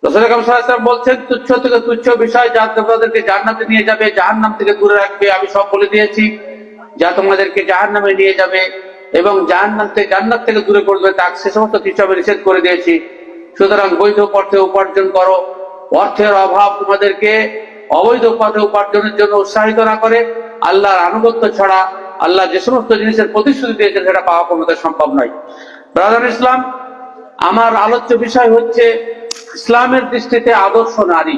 রাসূল আকরাম সাল্লাল্লাহু আলাইহি ওয়াসাল্লাম বলছেন, তুচ্ছ থেকে তুচ্ছ বিষয় যা তোমাদেরকে জান্নাতে নিয়ে যাবে, জাহান্নাম থেকে দূরে রাখবে, আমি সব বলে দিয়েছি। যা তোমাদেরকে জাহান্নামে নিয়ে যাবে এবং জাহান্নাম থেকে জান্নাত থেকে দূরে করবে, তা সে সমস্ত কিছু আমি নিষেধ করে দিয়েছি। সুতরাং বৈধ পথে উপার্জন করো। অর্থের অভাব তোমাদেরকে অবৈধ পথে উপার্জনের জন্য উৎসাহিত না করে আল্লাহর আনুগত্য ছাড়া আল্লাহ যে সমস্ত জিনিসের প্রতিশ্রুতি দিয়েছেন সেটা পাওয়া কোনোদিন সম্ভব নয়। ব্রাদার ইসলাম, আমার আলোচ্য বিষয় হচ্ছে ইসলামের দৃষ্টিতে আদর্শ নারী।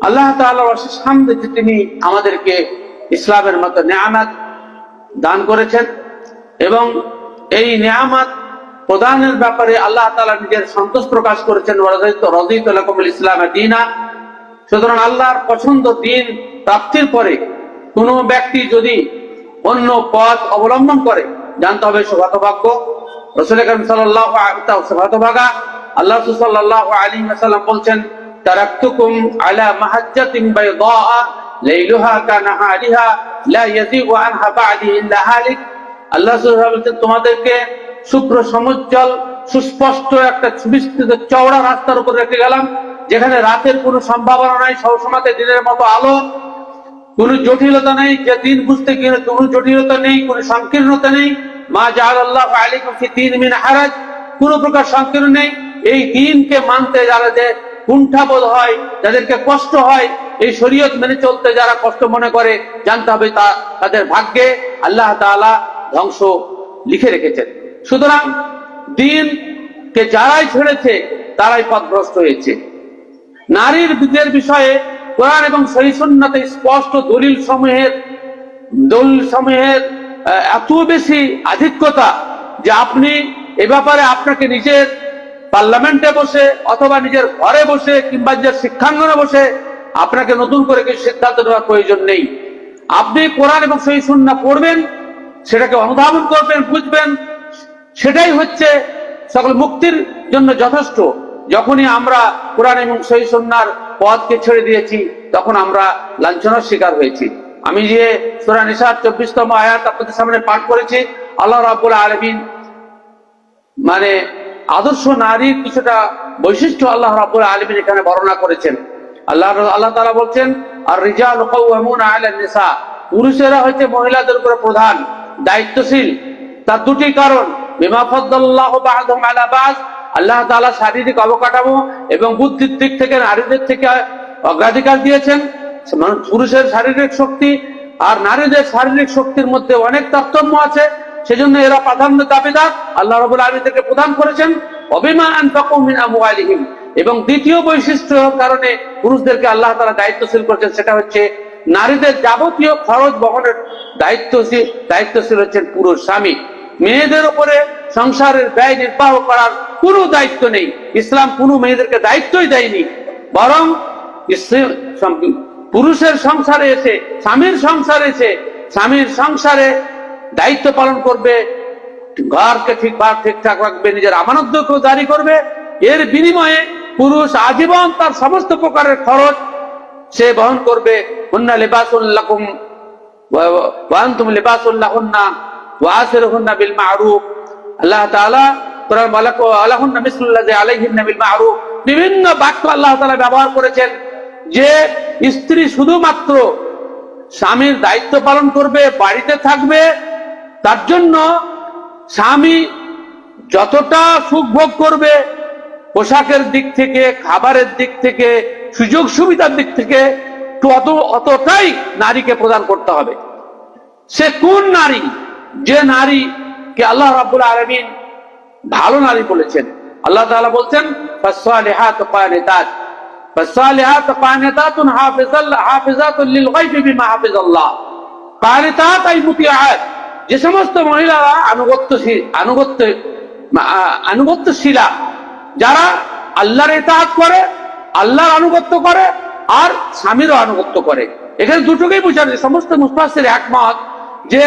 আল্লাহ তাআলার অশেষ হামদ যে তিনি আমাদেরকে ইসলামের মতো নেয়ামত দান করেছেন এবং এই নেয়ামত প্রদানের ব্যাপারে আল্লাহ তাআলা নিজের সন্তোষ প্রকাশ করেছেন, রাদিতু লাকুমুল ইসলাম দীনা। সুতরাং আল্লাহর পছন্দ দিন প্রাপ্তির পরে কোন ব্যক্তি যদি অন্য পথ অবলম্বন করে জানতে হবে সে হতভাগ্য। রাসূল আকরাম সাল্লাল্লাহু আলাইহি ওয়াসাল্লাম হতভাগা। আল্লাহ রাসূল সাল্লাল্লাহু আলাইহি ওয়াসাল্লাম বলছেন, তারাকতুকুম আলা মাহাজ্জাতিন বাইদা লাইলুহা কানাহারিহা লা ইয়াযিগু আনহা বা'দি ইল্লা হালিক। আল্লাহ রাসূল বলছেন, তোমাদেরকে শুভ্র সমুজ্জ্বল সুস্পষ্ট একটা সুবিস্তৃত চওড়া রাস্তার উপর রেখে গেলাম, যেখানে রাতের কোনো সম্ভাবনা নাই, সবসময় দিনের মতো আলো, কোনো জটিলতা নেই, যে দিন বুঝতে গিয়ে কোনো জটিলতা নেই, কোনো সংকীর্ণতা নেই। মা জাআলাল্লাহু আলাইকুম ফি দীন মিন হারাজ, কোনো প্রকার সংকীর্ণ নেই। এই দিনকে মানতে যারা যে কুণ্ঠাবোধ হয়, যাদেরকে কষ্ট হয়, এই শরীয়ত মেনে চলতে যারা কষ্ট মনে করে, জানতে হবে তাদের ভাগ্যে আল্লাহ তাআলা ধ্বংস লিখে রেখেছেন। সুতরাং দিনকে যারাই ছেড়েছে তারাই পথভ্রষ্ট হয়েছে। নারীর বিদের বিষয়ে কোরআন এবং সহিহ সুন্নাতে স্পষ্ট দলিল সমূহের এত বেশি আধিক্যতা যে আপনি এ ব্যাপারে আপনাকে নিজের পার্লামেন্টে বসে অথবা নিজের ঘরে বসে কিংবা নিজের শিক্ষাঙ্গনে বসে আপনাকে নতুন করে কিছু সিদ্ধান্ত নেওয়ার প্রয়োজন নেই। আপনি কোরআন এবং সহিহ সুন্নাহ পড়বেন, সেটাকে অনুধাবন করবেন, বুঝবেন, সেটাই হচ্ছে সকল মুক্তির জন্য যথেষ্ট। যখনই আমরা কোরআন এবং সহিহ সুন্নাহর পথকে ছেড়ে দিয়েছি তখন আমরা লাঞ্ছনার শিকার হয়েছি। আমি যে সূরা নিসার 24তম আয়াত আপনাদের সামনে পাঠ করেছি, আল্লাহ রাব্বুল আলামিন মানে আদর্শ নারীর কিছুটা বৈশিষ্ট্য আল্লাহ রাব্বুল আলামিন এখানে বর্ণনা করেছেন। আল্লাহ তাআলা বলছেন, আর রিজালু কাওয়ামুনা আলান নিসা, পুরুষেরা হচ্ছে মহিলাদের উপর প্রধান দায়িত্বশীল। তার দুটি কারণ, বিমা ফাদ্দালাল্লাহু বা'দাহুম আলা বা'দ, আল্লাহ তাআলা শারীরিক অবকাঠামো এবং বুদ্ধির দিক থেকে নারীদের থেকে অগ্রাধিকার দিয়েছেন। পুরুষের শারীরিক শক্তি আর নারীদের শারীরিক শক্তির মধ্যে অনেক তারতম্য আছে, সেজন্য এরা প্রাধান্য দাবিদার, আল্লাহ রাব্বুল আলামিন এদেরকে প্রদান করেছেন। ওয়াবিমা আনফাকু মিন আমওয়ালিহিম, এবং দ্বিতীয় বৈশিষ্ট্য কারণে পুরুষদেরকে আল্লাহ তাআলা দায়িত্বশীল করেছেন, সেটা হচ্ছে নারীদের যাবতীয় খরচ বহনের দায়িত্বশীল হচ্ছেন পুরুষ স্বামী। মেয়েদের উপরে সংসারের ব্যয় নির্বাহ করার কোনো দায়িত্ব নেই। ইসলাম কোনো মেয়েদেরকে দায়িত্বই দেয়নি, বরং পুরুষের সংসারে এসে স্বামীর সংসারে দায়িত্ব পালন করবে, ঘরকে ঠিকঠাক রাখবে, নিজের আমানতকেও জারি করবে। এর বিনিময়ে পুরুষ আজীবন তার সমস্ত প্রকারের খরচ সে বহন করবে। হুন্না লিবাসুল লাকুম ওয়া আনতুম লিবাসুল লাহুন্না ওয়া আসিরুহুন্না বিল মা'রুফ। আল্লাহ তাআলা কোরআন বলে আলাহুন্না মিসলুল্লাযী আলাইহিন্না বিল মা'রুফ, বিভিন্ন বাক্য আল্লাহ তাআলা ব্যবহার করেছেন যে স্ত্রী শুধুমাত্র স্বামীর দায়িত্ব পালন করবে, বাড়িতে থাকবে, তার জন্য স্বামী যতটা সুখ ভোগ করবে পোশাকের দিক থেকে, খাবারের দিক থেকে, সুযোগ সুবিধার দিক থেকে অতটাই নারীকে প্রদান করতে হবে। সে কোন নারী? যে নারীকে আল্লাহ রাব্বুল আলামিন ভালো নারী বলেছেন। আল্লাহ তাআলা বলছেন, ফাসসালিহাতু কানিতাত, ফাসসালিহাতু কানিতাতুন হাফিজাতুন লিল গায়বি বিমা হাফিজাল্লাহ। কানিতাত আই মুতিআত, যে সমস্ত মহিলারা আনুগত্যশীলা, যারা আল্লাহর ইতাআত করে, আল্লাহর আনুগত্য করে আর স্বামীরও আনুগত্য করে। এখানে দুটোকেই বোঝানো। সমস্ত মুফাসসির একমত যে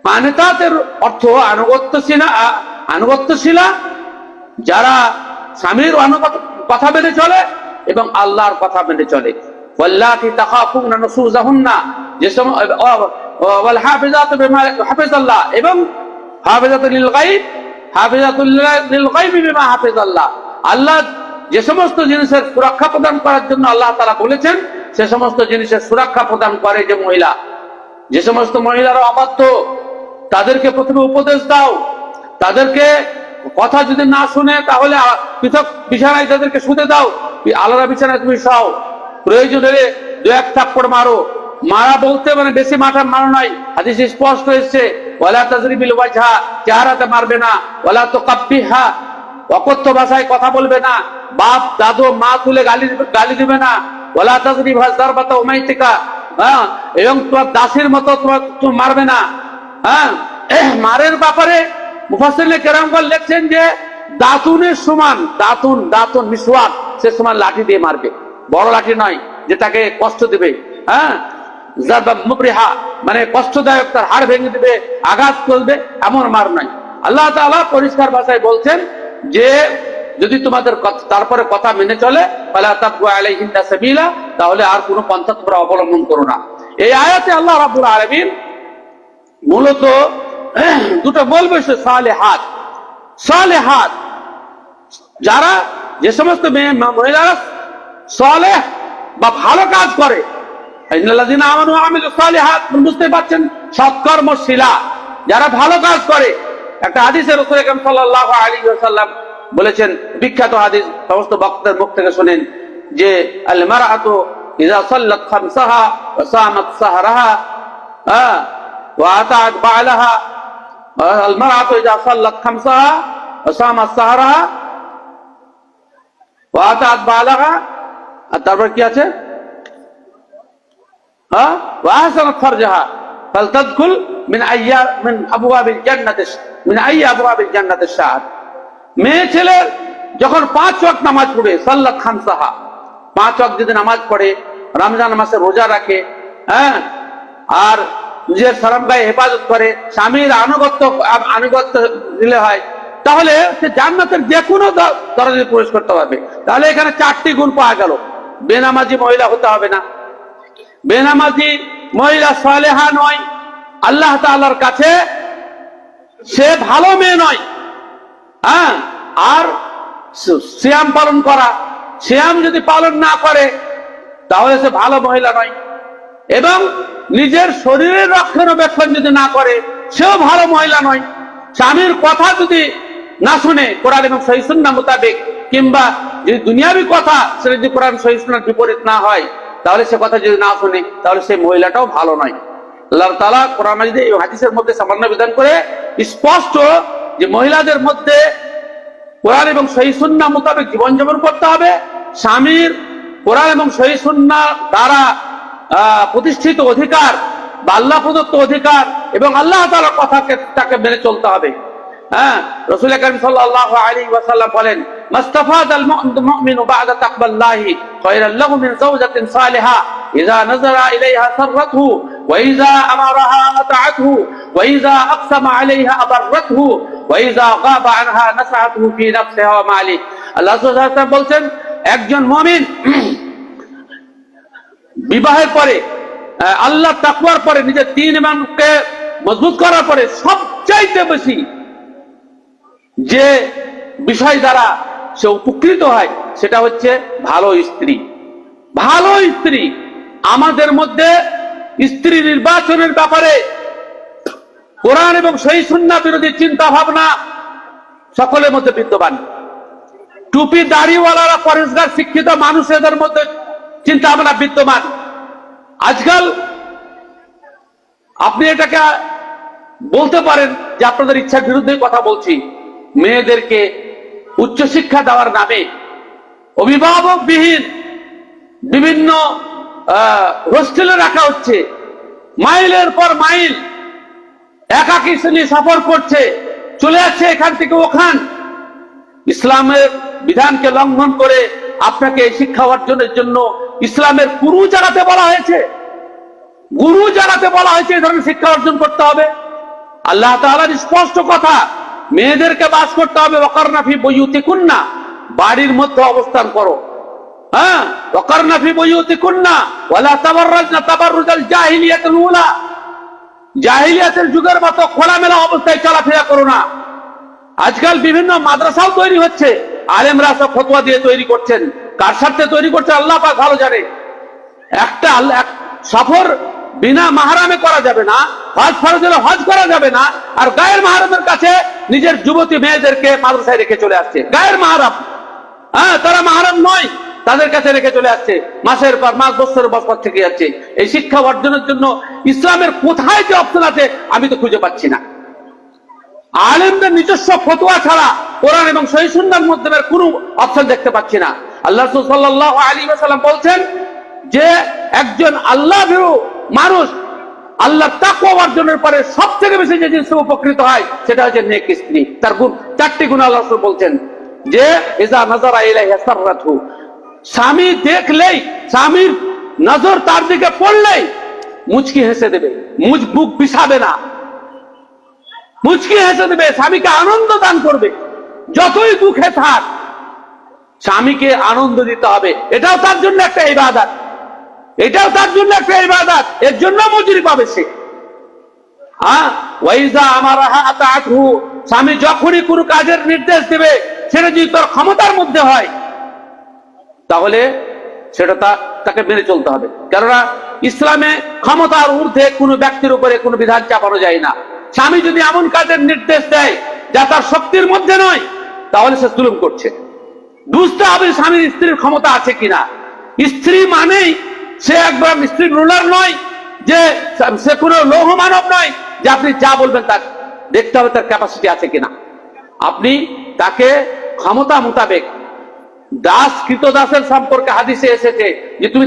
কানিতাতের অর্থ আনুগত্যশীলা, যারা স্বামীর কথা মেনে চলে এবং আল্লাহর কথা মেনে চলে। ওয়াল্লাতি তাখাফুনা নুশুজাহুন্না, যে ওয়াল হাফিজাতু বিমা হাফিজাল্লাহ, এবং হাফিজাতুল লিল গায়ব, হাফিজাতুল লিল গায়বি বিমা হাফিজাল্লাহ। আল্লাহ যে সমস্ত জিনিসের সুরক্ষা প্রদান করার জন্য আল্লাহ তাআলা বলেছেন, সে সমস্ত জিনিসের সুরক্ষা প্রদান করে যে মহিলা। যে সমস্ত মহিলারা অবাধ্য, তাদেরকে প্রথমে উপদেশ দাও, তাদেরকে কথা যদি না শুনে তাহলে পৃথক বিছানায় তাদেরকে শুতে দাও, আলাদা বিছানায় তুমি শাও, প্রয়োজন হলে দু এক থাপ্পড় মারো। মারা বলতে মানে বেশি মাথা মারো নয়, হাদিসে স্পষ্ট হয়েছে ওয়ালা তাজরিবিল ওয়াজহা, চেহারাতে মারবে না, ওয়ালা তুকাব্বিহা, অকথ্য ভাষায় কথা বলবে না, বাপ দাদু মা তুলে গালি দিবে না, ওয়ালা তাজরিব হাজারবাতা উমাইতিকা, হ্যাঁ, এবং তোমার দাসীর মতো তুমি মারবে না। হ্যাঁ, মারের ব্যাপারে মুফাসসিরিনে কেরামগণ লিখছেন যে দাতুনের সমান, দাতুন মিসওয়াক, সে সমান লাঠি দিয়ে মারবে, বড় লাঠি নয় যেটাকে কষ্ট দিবে। হ্যাঁ, মুবরিহা মানে কষ্টদায়ক, তার হাড় ভেঙে দিবে, আঘাত করবে, এমন মার নয়। আল্লাহ তাআলা পরিষ্কার ভাষায় বলছেন যে যদি তোমাদের তারপরে কথা মেনে চলে ফালা তাবগু আলাইহিন্না সাবিলা, তাহলে আর কোনো পন্থা তোমরা অবলম্বন করো না। এই আয়াতে আল্লাহ রাব্বুল আলামিন মূলত দুটো বলবে, সালেহাত, সালেহাত যারা, যে সমস্ত মহিলারা সালেহ বা ভালো কাজ করে, ইন্নাল্লাযীনা আমানু ওয়া আমিলুস সালিহাত, বুঝতে পারছেন, সৎকর্মশীলা যারা ভালো কাজ করে। একটা হাদিসে রাসূল আকরাম সাল্লাল্লাহু আলাইহি ওয়াসাল্লাম বলেছেন, বিখ্যাত হাদিস, সমস্ত বক্তার মুখ থেকে শুনেন, যে আল মারআতু ইযা সাল্লাত খামসাহা ওয়া সামাত সাহরাহা ওয়া আতাআত বা'লাহা, আল মারআতু ইযা সাল্লাত খামসাহা ওয়া সামাত সাহরাহা ওয়া আতাআত বা'লাহা, আর তারপর কি আছে, ওয়া আহসানাত ফারজাহা ফালতাদখুল মিন আবওয়াবিল জান্নাতি, মিন আইয়ি আবওয়াবিল জান্নাতি শাআত। মেয়ে ছেলে যখন 5 ওয়াক্ত নামাজ পড়ে, সাল্লাত খামসাহা, 5 ওয়াক্ত যদি নামাজ পড়ে, রমজান মাসে রোজা রাখে, হ্যাঁ, আর নিজের শরম গায়ে হেফাজত করে, স্বামীর আনুগত্য দিলে হয়, তাহলে সে জান্নাতের যে কোনো দরজায় প্রবেশ করতে পারবে। তাহলে এখানে 4টি গুণ পাওয়া গেল। বেনামাজি মহিলা হতে হবে না, বেনামাজি মহিলা সালেহা নয়, আল্লাহ তাআলার কাছে সে ভালো মেয়ে নয়। হ্যাঁ, আর সিয়াম পালন করা, সিয়াম যদি পালন না করে তাহলে সে ভালো মহিলা নয়, এবং নিজের শরীরের রক্ষণাবেক্ষণ যদি না করে সেও ভালো মহিলা নয়। স্বামীর কথা যদি না শুনে কোরআন এবং সহিহ সুন্নাহ মোতাবেক, কিংবা যদি দুনিয়াবি কথা সেটা যদি কোরআন সহিহ সুন্নাহর বিপরীত না হয়, তাহলে সে কথা যদি না শুনে তাহলে সেই মহিলাটাও ভালো নয়। আল্লাহ তাআলা কোরআন মাজিদে এই হাদিসের মধ্যে সামান্য বিধান করে স্পষ্ট যে মহিলাদের মধ্যে কোরআন এবং সহিহ সুন্নাহ মোতাবেক জীবনযাপন করতে হবে, স্বামীর কোরআন এবং সহিহ সুন্নাহ দ্বারা প্রতিষ্ঠিত অধিকার বা আল্লাহ প্রদত্ত অধিকার এবং আল্লাহ তাআলার কথাকে তাকে মেনে চলতে হবে। হ্যাঁ, রাসূল কারীম সাল্লাল্লাহু আলাইহি ওয়াসাল্লাম বলেন, মাস্তাফাদাল মুমিনু বা'দা তাকওয়াল্লাহি খায়রাল লাহু মিন যাওজাতিন সালিহা ইযা নাযারা ইলাইহা সাররাতহু ওয়া ইযা আমারাহা আতাআতহু ওয়া ইযা আকসামা আলাইহা আবাররাতহু ওয়া ইযা গাবা আনহা নাসাআতহু ফি নাফসিহা ওয়া মালিহি। আল্লাহ সুবহানাহু ওয়া তাআলা বলছেন, একজন মুমিন বিবাহের পরে, আল্লাহ তাকওয়ার পরে, নিজের দ্বীন ইমানকে মজবুত করার পরে সবচাইতে বেশি যে বিষয় দ্বারা সে উপকৃত হয় সেটা হচ্ছে ভালো স্ত্রী। ভালো স্ত্রী, আমাদের মধ্যে স্ত্রী নির্বাচনের ব্যাপারে কোরআন এবং সহিহ সুন্নাহ বিরোধী চিন্তা ভাবনা সকলের মধ্যে বিদ্যমান। টুপি দাড়িওয়ালারা, পরেশগার শিক্ষিত মানুষদের মধ্যে চিন্তা ভাবনা বিদ্যমান। আজকাল আপনি এটাকে বলতে পারেন যে আপনাদের ইচ্ছার বিরুদ্ধে কথা বলছি, মেয়েদেরকে উচ্চশিক্ষা দেওয়ার নামে অভিভাবকবিহীন বিভিন্ন হোস্টেলে রাখা হচ্ছে, মাইলের পর মাইল একাকী শ্রেণী সফর করছে, চলে যাচ্ছে এখান থেকে ওখান। ইসলামের বিধানকে লঙ্ঘন করে আপনাকে শিক্ষা অর্জনের জন্য ইসলামের গুরু জানাতে বলা হয়েছে, গুরু জানাতে বলা হয়েছে এই ধরনের শিক্ষা অর্জন করতে হবে। আল্লাহ তাআলার স্পষ্ট কথা, মেয়েদেরকে বাস করতে হবে ওয়াকারনা ফি বুয়ুতিকুন্না, বাড়ির মধ্যে অবস্থান করো। হ্যাঁ, ওয়াকারনা ফি বুয়ুতিকুন্না ওয়ালা তাবাররাজনা তাবাররুজাল জাহিলিয়াতুল উলা, জাহিলিয়াতের যুগের মতো খোলামেলা অবস্থায় চলাফেরা করো না। আজকাল বিভিন্ন মাদ্রাসাও তৈরি হচ্ছে, আলেমরা সব ফতোয়া দিয়ে তৈরি করছেন। কার স্বার্থে তৈরি করছে আল্লাহ পাক ভালো জানে। একটা সফর বিনা মাহরামে করা যাবে না, হজ ফরজ হলে হজ করা যাবে না, আর গায়ের মাহরামের কাছে নিজের যুবতী মেয়েদেরকে মাদ্রাসায় রেখে চলে আসছে। গায়ের মাহরাম, হ্যাঁ, তারা মাহরাম নয়, তাদের কাছে রেখে চলে আসছে, মাসের পর মাস, বছরের পর থেকে যাচ্ছে। এই শিক্ষা অর্জনের জন্য ইসলামের কোথায় যে অপশন আছে আমি তো খুঁজে পাচ্ছি না। আলেমদের নিজস্ব ফতোয়া ছাড়া কোরআন এবং সহিহ সুন্নাহর মধ্যে কোনো অপশন দেখতে পাচ্ছি না। আল্লাহ রাসূল সাল্লাল্লাহু আলাইহি ওয়াসাল্লাম বলছেন যে একজন আল্লাহ ভীরু মানুষ আল্লাহর তাকওয়া অর্জনের পরে সবথেকে বেশি যে জিনিস উপকৃত হয় সেটা হচ্ছে নেক স্ত্রী। তার গুণ, 4টি গুণ আল্লাহ রাসূল বলছেন যে ইজা নাযারা ইলাইহা সাররাতহু, স্বামী দেখলেই, স্বামীর নজর তার দিকে পড়লেই মুচকি হেসে দেবে, বুক বিষাবে না, মুচকি হেসে দেবে, স্বামীকে আনন্দ দান করবে। যতই দুঃখে থাক স্বামীকে আনন্দ দিতে হবে, এটাও তার জন্য একটা ইবাদত, এটাও তার জন্য একটা ইবাদত, এর জন্য মজুরি পাবে সে। ওয়াইজা আমারাহা আতাআতহু, স্বামী যখনই কোনো কাজের নির্দেশ দেবে সেটা যদি তার ক্ষমতার মধ্যে হয় তাহলে সেটা তাকে মেনে চলতে হবে। কেননা ইসলামে ক্ষমতার ঊর্ধ্বে কোনো ব্যক্তির উপরে কোনো বিধান চাপানো যায় না। স্বামী যদি এমন কাজের নির্দেশ দেয় যা তার শক্তির মধ্যে নয় তাহলে সে জুলুম করছে। বুঝতে হবে স্বামীর স্ত্রীর ক্ষমতা আছে কিনা। স্ত্রী মানেই সে একবার স্ত্রীর রুলার নয়, যে সে কোনো লৌহ মানব নয় যে আপনি যা বলবেন তা দেখতে হবে তার ক্যাপাসিটি আছে কিনা। আপনি তাকে ক্ষমতা মোতাবেক, দাস কৃতদাসের সম্পর্কে হাদিসে এসেছে যে তুমি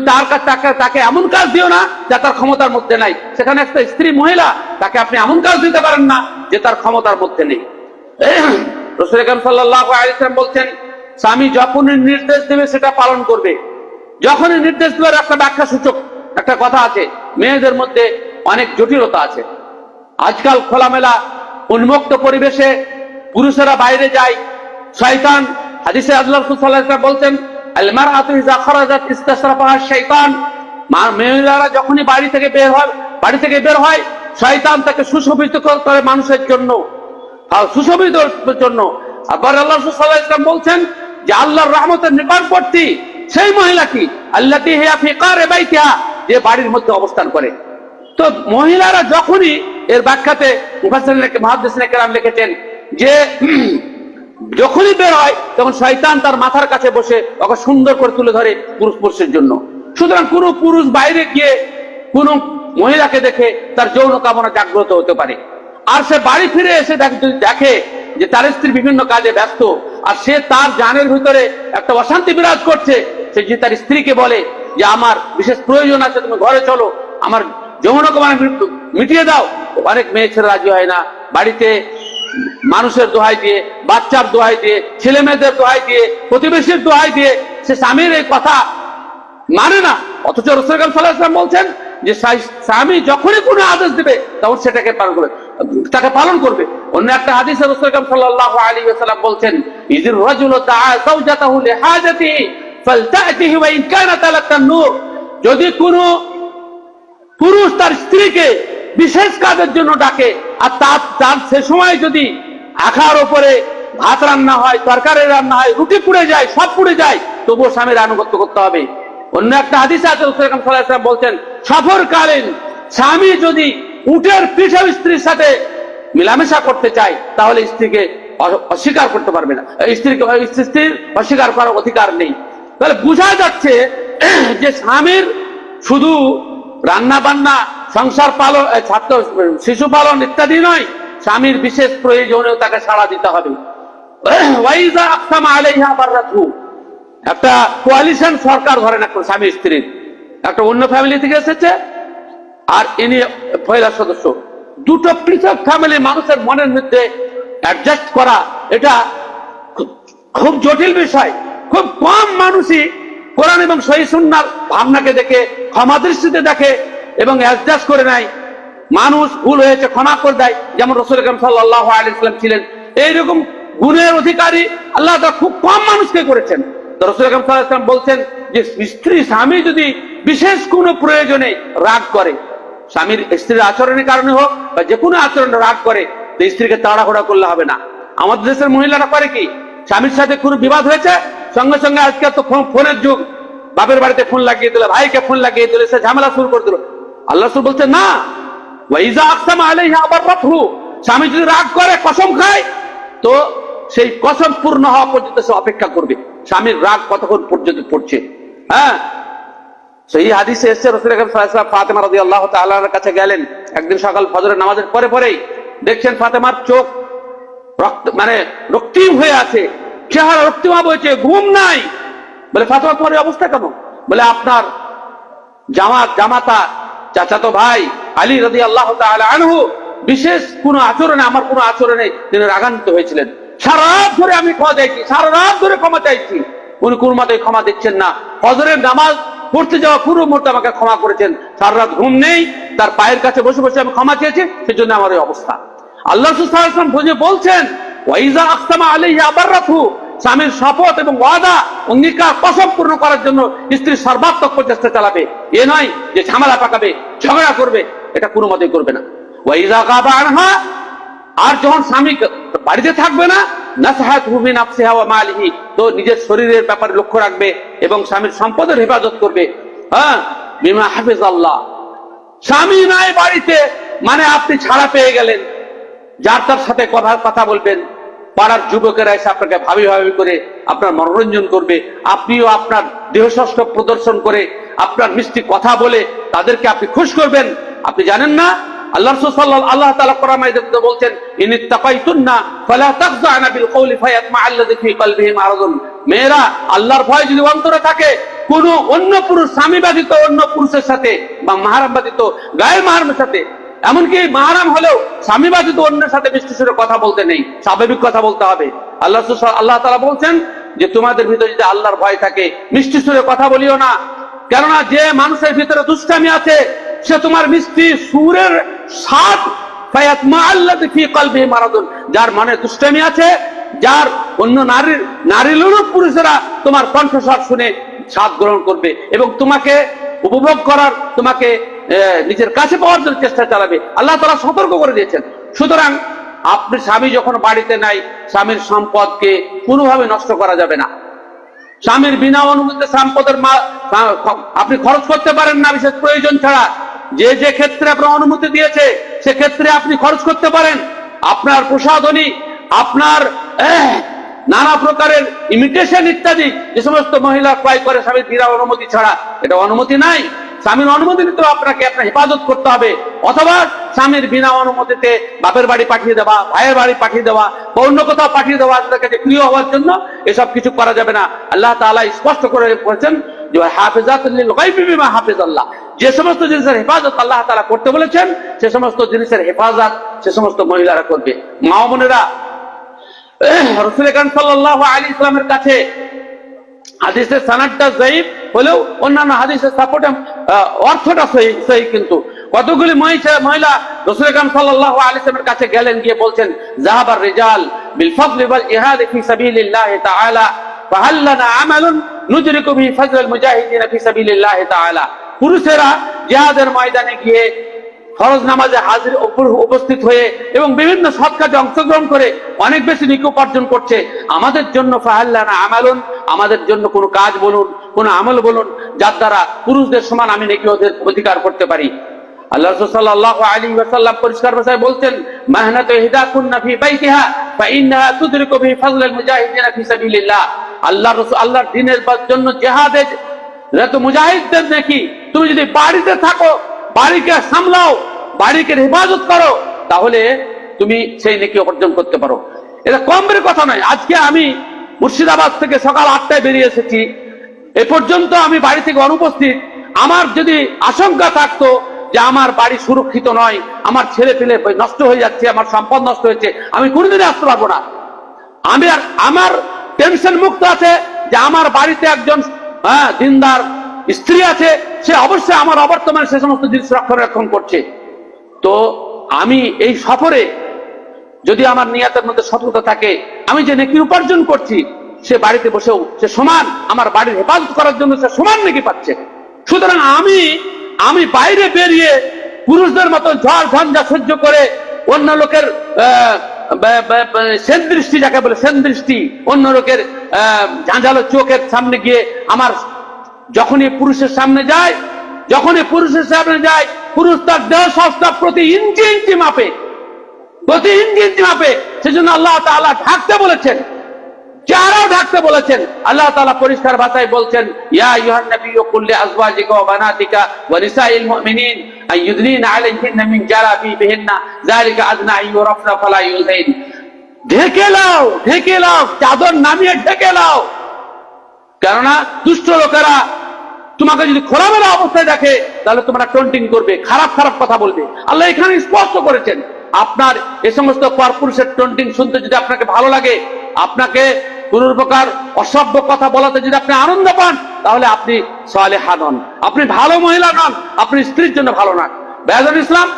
তাকে এমন কাজ দিও না যা তার ক্ষমতার মধ্যে নাই। সেখানে একটা স্ত্রী মহিলা, তাকে আপনি এমন কাজ দিতে পারেন না যে তার ক্ষমতার মধ্যে নেই। রাসূল আকরাম সাল্লাল্লাহু আলাইহি ওয়াসাল্লাম বলছেন স্বামী যখনই নির্দেশ দেবে সেটা পালন করবে। যখনই নির্দেশ দেওয়ার একটা ব্যাখ্যা সূচক একটা কথা আছে। মেয়েদের মধ্যে অনেক জটিলতা আছে। আজকাল খোলামেলা উন্মুক্ত পরিবেশে পুরুষেরা বাইরে যায়, শয়তান, হাদিসে আল্লাহ রাসূল সাল্লাল্লাহু আলাইহি ওয়াসাল্লাম বলছেন আল মারআতু ইযা খারাজাত ইসতাশরাফাহা শাইতান, মহিলারা যখনই বাড়ি থেকে বের হয় শয়তান তাকে সুশোভিত করে মানুষের জন্য, সুশোভিতের জন্য। আবার আল্লাহ রাসূল সাল্লাল্লাহু আলাইহি ওয়াসাল্লাম বলছেন যে আল্লাহর রহমতের নিকটবর্তী সেই মহিলাটি আল্লাতী হিয়া ফি কারি বাইতিহা, যে বাড়ির মধ্যে অবস্থান করে। তো মহিলারা যখনই, এর ব্যাখ্যাতে মুহাদ্দিসিনে কেরাম লিখেছেন যে যখনই বের হয় তখন শয়তান তার মাথার কাছে বসে ওকে সুন্দর করে তুলে ধরে পুরুষের জন্য। সুতরাং কোন পুরুষ বাইরে গিয়ে কোন মহিলাকে দেখে তার যৌন কামনা জাগ্রত হতে পারে, আর সে বাড়ি ফিরে এসে যদি দেখে যে তার স্ত্রী বিভিন্ন কাজে ব্যস্ত আর সে তার জানের ভিতরে একটা অশান্তি বিরাজ করছে, সে যে তার স্ত্রীকে বলে যে আমার বিশেষ প্রয়োজন আছে, তুমি ঘরে চলো, আমার যৌন কামনা মিটিয়ে দাও। অনেক মেয়ে ছেলে রাজি হয় না, বাড়িতে মানুষের দোহাই দিয়ে, বাচ্চার দোহাই দিয়ে, ছেলে মেয়েদের দোহাই দিয়ে, প্রতিবেশীর দোহাই দিয়ে সে স্বামীর এই কথা মানে না। অথচ রাসূল সাল্লাল্লাহু আলাইহি ওয়াসাল্লাম বলছেন যে স্বামী যখনই কোনো আদেশ দিবে তখন সেটাকে পালন করবে। অন্য একটা হাদিসে রাসূল সাল্লাল্লাহু আলাইহি ওয়াসাল্লাম বলছেন ইযির রাজুলু দাআ যাওজাতাহু লিহাজাতিহি ফালতা'তিহি ওয়া ইন কানাত আলা তান্নুর, যদি কোনো পুরুষ তার স্ত্রীকে বিশেষ কাজের জন্য ডাকে আর তার সে সময় যদি আখার উপরে ভাত রান্না হয়, তরকারি রান্না হয়, রুটি পুড়ে যায়, সব পুড়ে যায়, তবুও স্বামীর আনুগত্য করতে হবে। অন্য একটা হাদিসে আছে রাসূল সাল্লাল্লাহু আলাইহি ওয়াসাল্লাম বলছেন সফরকালীন স্বামী যদি উটের পিঠে স্ত্রীর সাথে মিলামেশা করতে চায় তাহলে স্ত্রীকে অস্বীকার করতে পারবে না, স্ত্রীর অস্বীকার করার অধিকার নেই। তাহলে বোঝা যাচ্ছে যে স্বামীর শুধু রান্না বান্না, সংসার পালন, শিশু পালন ইত্যাদি নয়, স্বামীর বিশেষ প্রয়োজনেও তাকে সাড়া দিতে হবে। ওয়াইজা আকসামা আলাইহা বাররাতহু, একটা কোয়ালিশন সরকার ধরেন একটা স্বামী স্ত্রীর, একটা অন্য ফ্যামিলি থেকে এসেছে আর ইনি পয়লা সদস্য, দুটো পৃথক ফ্যামিলি মানুষের মনের মধ্যে অ্যাডজাস্ট করা এটা খুব জটিল বিষয়। খুব কম মানুষই কোরআন এবং সহিহ সুন্নাহর ভাবনাকে দেখে ক্ষমা দৃষ্টিতে দেখে এবং অ্যাডজাস্ট করে নেয়। মানুষ ভুল হয়েছে ক্ষমা করে দেয়, যেমন রাসূল আকরাম সাল্লাল্লাহু আলাইহি ওয়াসাল্লাম ছিলেন। এইরকম গুণের অধিকারী আল্লাহ তাআলা খুব কম মানুষকে করেছেন। রাসূল আকরাম সাল্লাল্লাহু আলাইহি ওয়াসাল্লাম বলছেন যে স্বামী যদি বিশেষ কোনো প্রয়োজনে রাগ করে, স্বামীর স্ত্রীর আচরণের কারণে হোক বা যে কোনো আচরণে রাগ করে, তো স্ত্রীকে তাড়াহুড়া করলে হবে না। আমাদের দেশের মহিলারা করে কি, স্বামীর সাথে কোনো বিবাদ হয়েছে, সঙ্গে সঙ্গে আজকে তো ফোনের যুগ, বাপের বাড়িতে ফোন লাগিয়ে দিল, ভাইকে ফোন লাগিয়ে দিল, সে ঝামেলা শুরু করে দিল। আল্লাহ রাসূল বলছে না, ওয়াইজা আকসামা আলাইহা আবাররাতহু, স্বামী যদি রাগ করে, কসম খায়, তো সেই কসম পূর্ণ হওয়া পর্যন্ত সে অপেক্ষা করবে। স্বামীর রাগ কতক্ষণ পর্যন্ত পড়ছে। হ্যাঁ, সেই হাদিসে এসেছে রাসূল আকরাম সাল্লাল্লাহু আলাইহি ওয়াসাল্লাম ফাতেমা রাদিয়াল্লাহু তাআলা আনহার কাছে গেলেন একদিন সকাল ফজরের নামাজের পরে পরেই, দেখছেন ফাতেমার চোখ মানে রক্তিম হয়ে আছে, চেহারা রক্তিমাভ হয়েছে, ঘুম নাই। বলে ফাতেমা, তোমার এই অবস্থা কেন? বলে আপনার জামাতা চাচাতো ভাই আলী রাদিয়াল্লাহু তাআলা আনহু বিশেষ কোন আচরণে, আমার কোন আচরণে তিনি রাগান্বিত হয়েছিলেন। সারা রাত ধরে আমি ক্ষমা চাইছি, সারা রাত ধরে ক্ষমা চাইছি, উনি কোন মতে ক্ষমা দিচ্ছেন না। ফজরের নামাজ পড়তে যাওয়া পুরো মুহূর্তে আমাকে ক্ষমা করেছেন, সারা রাত ঘুম নেই, তার পায়ের কাছে বসে বসে আমি ক্ষমা চেয়েছি, সেজন্য আমার এই অবস্থা। আল্লাহ রাসূল সাল্লাল্লাহু আলাইহি ওয়াসাল্লাম বলছেন, ওয়াইজা আকসামা আলাইহি আবাররাতহু, স্বামীর শপথ এবং ওয়াদা, অঙ্গীকার, কসম পূর্ণ করার জন্য স্ত্রী সর্বাত্মক প্রচেষ্টা চালাবে। এ নয় যে ঝামেলা পাকাবে, ঝগড়া করবে, এটা কোনো মতেই করবে না। ওয়াইজা গাবা আনহা, আর যখন স্বামী বাড়িতে থাকবে না, নাসাহাতুহু মিন নাফসিহা ওয়া মালিহি, তো নিজের শরীরের ব্যাপারে লক্ষ্য রাখবে এবং স্বামীর সম্পদের হেফাজত করবে। হ্যাঁ, বিমা হাফিজাল্লাহ। স্বামী নাই বাড়িতে মানে আপনি ছাড়া পেয়ে গেলেন, যার তার সাথে কথা বলবেন, পাড়ার যুবকেরা এসে আপনাকে ভাবি ভাবি করে আপনার মনোরঞ্জন করবে, আপনিও আপনার দেহস্বাস্থ প্রদর্শন করে, আপনার মিষ্টি কথা বলে তাদেরকে আপনি খুশ করবেন। আপনি জানেন না আল্লাহ রাসূল সাল্লাল্লাহু আল্লাহ তাআলা কোরআনে বলছেন, ইনিত্তাকাইতুন্না ফালা তাখযা'না বিল কওলি ফায়াতমা'আল্লাযী ফী কলবিহি মারাদুন। মেয়েরা, আল্লাহর ভয় যদি অন্তরে থাকে, কোন অন্য পুরুষ, স্বামী ব্যতীত অন্য পুরুষের সাথে বা মাহরাম ব্যতীত গায়ের মাহরামের সাথে, এমনকি মাহরাম হলেও স্বামী ব্যতীত অন্যের সাথে মিষ্টি সুরে কথা বলতে নেই, স্বাভাবিক কথা বলতে হবে। আল্লাহ তাআলা বলছেন যে তোমাদের ভিতরে যদি আল্লাহর ভয় থাকে, মিষ্টি সুরে কথা বলিও না, কেননা যে মানুষের ভিতরে দুষ্টামি আছে, সে তোমার মিষ্টি সুরের স্বাদ, ফায়াতমা'আল্লাযী ফী কলবিহি মারাদুন, যার মনে দুষ্টামি আছে, যার অন্য নারী লোক পুরুষেরা তোমার কণ্ঠস্বর শুনে স্বাদ গ্রহণ করবে এবং তোমাকে উপভোগ করার, তোমাকে নিজের কাছে পাওয়ার জন্য চেষ্টা চালাবে। আল্লাহ তাআলা সতর্ক করে দিয়েছেন। সুতরাং আপনি স্বামী যখন বাড়িতে নাই, স্বামীর সম্পদকে কোনোভাবে নষ্ট করা যাবে না। স্বামীর বিনা অনুমতিতে সম্পদের আপনি খরচ করতে পারেন না, বিশেষ প্রয়োজন ছাড়া। যে যে ক্ষেত্রে আপনার অনুমতি দিয়েছে সে ক্ষেত্রে আপনি খরচ করতে পারেন। আপনার প্রসাধনী, আপনার নানা প্রকারের ইমিটেশন ইত্যাদি যে সমস্ত মহিলা ক্রয় করে স্বামীর বিনা অনুমতি ছাড়া, এটা অনুমতি নাই। স্বামীর অনুমতি নিতে আপনাকে আপনার হেফাজত করতে হবে, অথবা স্বামীর বিনা অনুমতিতে বাপের বাড়ি পাঠিয়ে দেওয়া, ভাইয়ের বাড়ি পাঠিয়ে দেওয়া বা অন্য কোথাও পাঠিয়ে দেওয়া, তাদের কাছে প্রিয় হওয়ার জন্য এসব কিছু করা যাবে না। আল্লাহ তাআলা স্পষ্ট করে বলেছেন যে হাফিজাতুল লিল গায়বি বিমা হাফিজাল্লাহ, যে সমস্ত জিনিসের হেফাজত আল্লাহ তাআলা করতে বলেছেন, সে সমস্ত জিনিসের হেফাজত সে সমস্ত মহিলারা করবে। মা ও বোনেরা, রাসূল আকরাম সাল্লাল্লাহু আলাইহি ওয়াসাল্লামের কাছে হাদিসের সনদটা যায়ীফ হলেও অন্যান্য হাদিসের সাপোর্টে অর্থটা সহিহ, কিন্তু কতগুলি মহিলা রাসূল আকরাম সাল্লাল্লাহু আলাইহি ওয়াসাল্লামের কাছে গেলেন, গিয়ে বলছেন, যাহাবার রিজাল বিল ফাদলি ওয়াল ইহাদি ফি সাবিলিল্লাহি তাআলা ফাহাল লানা আমালুন নুদরিকু বিহি ফাজলাল মুজাহিদিন ফি সাবিলিল্লাহি তাআলা। পুরুষেরা জিহাদের ময়দানে গিয়ে ফরজ নামাজে হাজির উপস্থিত হয়ে এবং বিভিন্ন সৎ কাজে অংশগ্রহণ করে অনেক বেশি নেকি উপার্জন করছে। আমাদের জন্য ফাহাল্লানা আমালুন, আমাদের জন্য কোনো কাজ বলুন, কোনো আমল বলুন, যার দ্বারা পুরুষদের সমান আমি নেকি ওদের অধিকার করতে পারি। আল্লাহ রাসূল সাল্লাল্লাহু আলাইহি ওয়াসাল্লাম পরিষ্কার ভাষায় বলছেন, মাহনাতু ইহদাকুন্না ফি বাইতিহা ফাইন্নাহা তুদরিকু বিহি ফাজলাল মুজাহিদিন ফি সাবিলিল্লাহ। আল্লাহর দ্বীনের জন্য জিহাদে যত মুজাহিদদের নাকি, তুমি যদি বাড়িতে থাকো, বাড়িকে সামলাও, বাড়িকে হেফাজত করো, তাহলে তুমি সেই নেকি অর্জন করতে পারো। এটা কমের কথা নয়। আজকে আমি মুর্শিদাবাদ থেকে সকাল 8টায় বেরিয়ে এসেছি, এ পর্যন্ত আমি বাড়ি থেকে অনুপস্থিত। আমার যদি আশঙ্কা থাকতো যে আমার বাড়ি সুরক্ষিত নয়, আমার ছেলে পেলে নষ্ট হয়ে যাচ্ছে, আমার সম্পদ নষ্ট হয়েছে, আমি কোনোদিনই আসতে পারবো না। আমার টেনশন মুক্ত আছে যে আমার বাড়িতে একজন দিনদার স্ত্রী আছে, সে অবশ্যই আমার অবর্তমানে সে সমস্ত জিনিস রক্ষণাবেক্ষণ করছে। তো আমি এই সফরে যদি আমার নিয়তের মধ্যে সততা থাকে, আমি যে নেকি উপার্জন করছি, সে বাড়িতে বসেও সে সমান আমার বাড়ির হেফাজত করার জন্য সে সমান নেকি পাচ্ছে। সুতরাং আমি বাইরে বেরিয়ে পুরুষদের মতো ঝড় ঝঞ্ঝা সহ্য করে অন্য লোকের সেন দৃষ্টি যাকে বলে, সেন দৃষ্টি, অন্য লোকের ঝাঁঝালো চোখের সামনে গিয়ে আমার যখনই পুরুষের সামনে যায়, পুরুষ তার দেহ সস্তা প্রতি ইঞ্চি ইঞ্চি মাপে, সেজন্য আল্লাহ তাআলা ঢাকতে বলেছেন, চেহারাও ঢাকতে বলেছেন। আল্লাহ তাআলা পরিষ্কার ভাষায় বলছেন, ইয়া আইয়ুহান নাবিয়্যু কুল লিআজওয়াজিকা ওয়া বানাতিকা ওয়া নিসাইল মুমিনিন আইয়ুদনিনা আলাইহিন্না মিন জালাবিবিহিন্না যালিকা আদনা আইয়ুরাফনা ফালা ইউযাইন। ঢেকে লাও, চাদর নামিয়ে ঢেকে লাও, কেননা দুষ্ট লোকেরা তোমাকে যদি খোলামেলা অবস্থায় দেখে তাহলে তোমরা টন্টিং করবে, খারাপ খারাপ কথা বলবে। আল্লাহ এখানে স্পষ্ট করেছেন, আপনার এই সমস্ত পরপুরুষের টন্টিং শুনতে যদি আপনাকে ভালো লাগে, আপনাকে কোন প্রকার অসভ্য কথা বলাতে যদি আপনি আনন্দ পান, তাহলে আপনি সালেহা নন, আপনি ভালো মহিলা নন, আপনি স্ত্রীর জন্য ভালো নন। বেয়াদুল ইসলাম,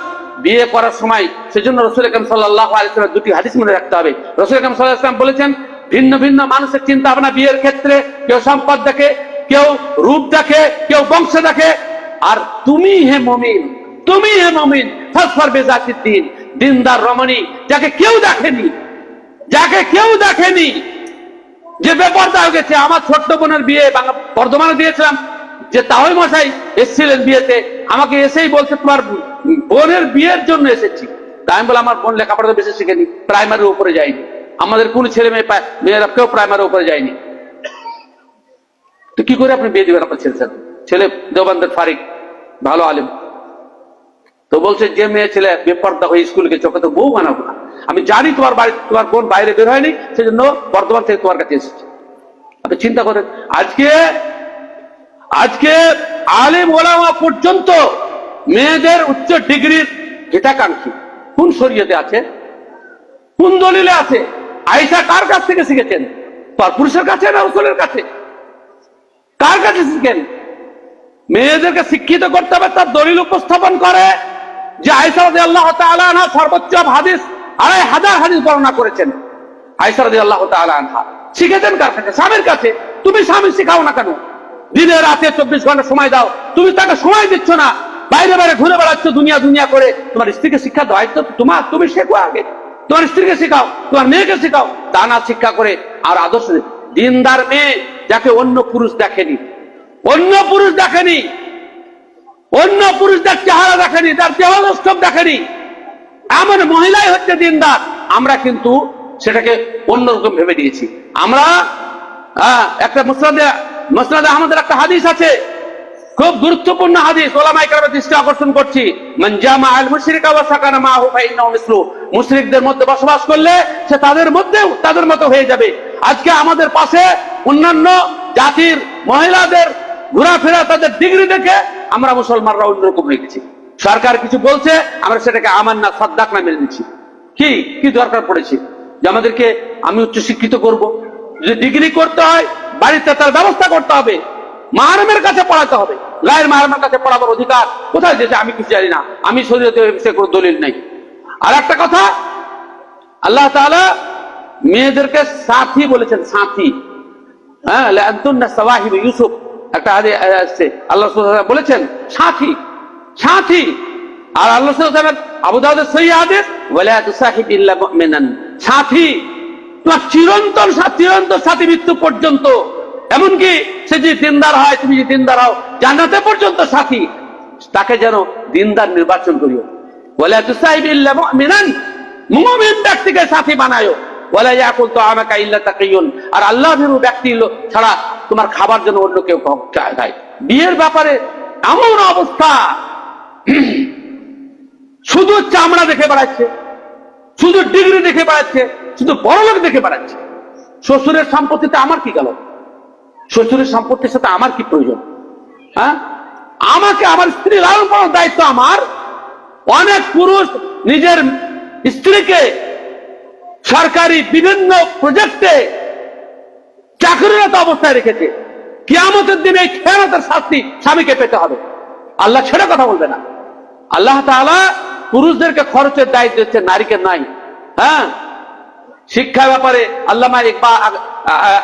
বিয়ে করার সময় সেজন্য রাসূল আকরাম সাল্লাল্লাহু আলাইহি ওয়াসাল্লাম দুটি হাদিস মনে রাখতে হবে। রাসূল আকরাম সাল্লাল্লাহু আলাইহি ওয়াসাল্লাম বলেছেন, ভিন্ন ভিন্ন মানুষের চিন্তা ভাবনা বিয়ের ক্ষেত্রে, কেউ সম্পদ দেখে, কেউ রূপ দেখে, কেউ বংশ দেখে, আর তুমি হে মুমিন ফাসফার বিযাতিদ দ্বীন, দিনদার রমণী যাকে কেউ দেখেনি, যে বেপরদা হয়ে গেছে। আমার ছোট্ট বোনের বিয়ে বর্ধমানে দিয়েছিলাম, যে তাওই মশাই এসেছিলেন বিয়েতে, আমাকে এসেই বলছে তোমার বোনের বিয়ের জন্য এসেছি। তাই আমি বললাম, আমার বোন লেখাপড়া বেশি শিখেনি, প্রাইমারির উপরে যায়নি, আমাদের কোন ছেলে মেয়েরা কেউ প্রাইমারির উপরে যায়নি, তো কি করে আপনি বিয়ে দিবেন আপনার ছেলে দেওবন্দের ফারিক, ভালো আলেম। তো বলছে, যে মেয়ে ছেলে বেপরদা হয়ে স্কুলে গেছে ওকে তো বউ বানাবো না, আমি জানি তোমার বোন বাইরে বের হয়নি, সেজন্য বর্তমান থেকে তোমার কাছে এসেছে। আপনি চিন্তা করেন, আজকে আলেম ওলামা পর্যন্ত মেয়েদের উচ্চ ডিগ্রির হিতাকাঙ্ক্ষী। কোন শরীয়তে আছে, কোন দলিলে আছে? আয়েশা কার কাছ থেকে শিখেছেন? পুরুষের কাছে না রাসূলের কাছে? কার কাছে শিখেন? মেয়েদেরকে শিক্ষিত করতে হবে, তার দলিল উপস্থাপন করে যে আয়েশা রাদিয়াল্লাহু তাআলা আনহা সর্বোচ্চ হাদিস ২৫০০ হাদিস বর্ণনা করেছেন। আয়েশা রাদিয়াল্লাহু তাআলা আনহা শিখেছেন কার কাছে? স্বামীর কাছে। তুমি স্বামী শিখাও না কেন? দিনে রাতে ২৪ ঘন্টা সময় দাও, তুমি তাকে সময় দিচ্ছ না, বাইরে বাইরে ঘুরে বেড়াচ্ছ দুনিয়া করে। তোমার স্ত্রীকে শিক্ষা দায়িত্ব তোমার, তুমি শেখো আগে, তোমার স্ত্রীকে শেখাও, তোমার মেয়েকে শেখাও। তা না শিক্ষা করে আর আদর্শ দিনদার মেয়ে যাকে অন্য পুরুষ দেখেনি, অন্য পুরুষদের চেহারা দেখেনি, তার দেহলষ্টব দেখেনি, এমন মহিলাই হচ্ছে দিনদার। আমরা কিন্তু সেটাকে অন্যরকম ভেবে দিয়েছি। আমরা একটা মুসনাদে আহমদের একটা হাদিস আছে, খুব গুরুত্বপূর্ণ হাদিস, ওলামায়ে কেরামের দৃষ্টি আকর্ষণ করছি। মান জামা আল মুশরিকা ওয়া সাকানা মাহু ফাইন্নাহু মিসলু, মুশরিকদের মধ্যে বসবাস করলে সে তাদের মতো হয়ে যাবে। আজকে আমাদের পাশে অন্যান্য জাতির মহিলাদের ঘোরাফেরা, তাদের ডিগ্রি দেখে আমরা মুসলমানরা অন্যরকম হয়ে গেছি। সরকার কিছু বলছে, আমরা সেটাকে আমান্না সাদ্দাক না মেনে নিচ্ছি। কি দরকার পড়েছে যে আমাদেরকে আমি উচ্চ শিক্ষিত করব? যদি ডিগ্রি করতে হয়, বাড়িতে তার ব্যবস্থা করতে হবে, মাহরমের কাছে পড়াতে হবে। গায়ের মাহরমের কাছে পড়াবার অধিকার কোথায় দিয়েছে আমি কিছু জানি না, আমি শরীয়তে কোনো দলিল নেই। আর একটা কথা, আল্লাহ তাআলা মেয়েদেরকে সাথী বলেছেন, সাথী। হ্যাঁ, লাআনতুন্না সাওয়াহিব ইউসুফ, একটা হাদিস আছে, আল্লাহ সুবহানাহু ওয়া তাআলা বলেছেন সাথী। আর আল্লাহ সুবহানাহু ওয়া তাআলা আবু দাউদের সহিহ হাদিস, ওয়ালা তুসাহিব ইল্লা মুমিনান, সাথী তোমার চিরন্তন সাথী মৃত্যু পর্যন্ত। এমনকি সে যদি দিনদার হয়, তুমি যদি দিনদার হও, জান্নাতে পর্যন্ত সাথী, তাকে যেন দিনদার নির্বাচন করিও। ওয়ালা তুসাহিব ইল্লা মুমিনান, মুমিন ব্যক্তিকে সাথী বানায়ো। ওয়ালা ইয়াকুল তুআমাকা ইল্লা তাকিয়ুন, আর আল্লাহ ভীরু ব্যক্তি ছাড়া তোমার খাবার জন্য অন্য কেউ চায়। বিয়ের ব্যাপারে এমন অবস্থা, শুধু চামড়া দেখে বেড়াচ্ছে, শুধু ডিগ্রি দেখে বেড়াচ্ছে, শুধু বড়লোক দেখে বেড়াচ্ছে। শ্বশুরের সম্পত্তিতে আমার কি গেল? শ্বশুরের সম্পত্তির সাথে আমার কি প্রয়োজন? হ্যাঁ, আমাকে আমার স্ত্রী লালন পালনের দায়িত্ব আমার। অনেক পুরুষ নিজের স্ত্রীকে সরকারি বিভিন্ন প্রজেক্টে চাকরিরত অবস্থায় রেখেছে। কিয়ামতের দিনে এই খেয়ানতের শাস্তি স্বামীকে পেতে হবে। আল্লাহ ছেড়ে কথা বলবে না। আল্লাহ তাআলা পুরুষদেরকে খরচের দায়িত্ব দিচ্ছে, নারীকে নাই। হ্যাঁ, শিক্ষার ব্যাপারে আল্লামা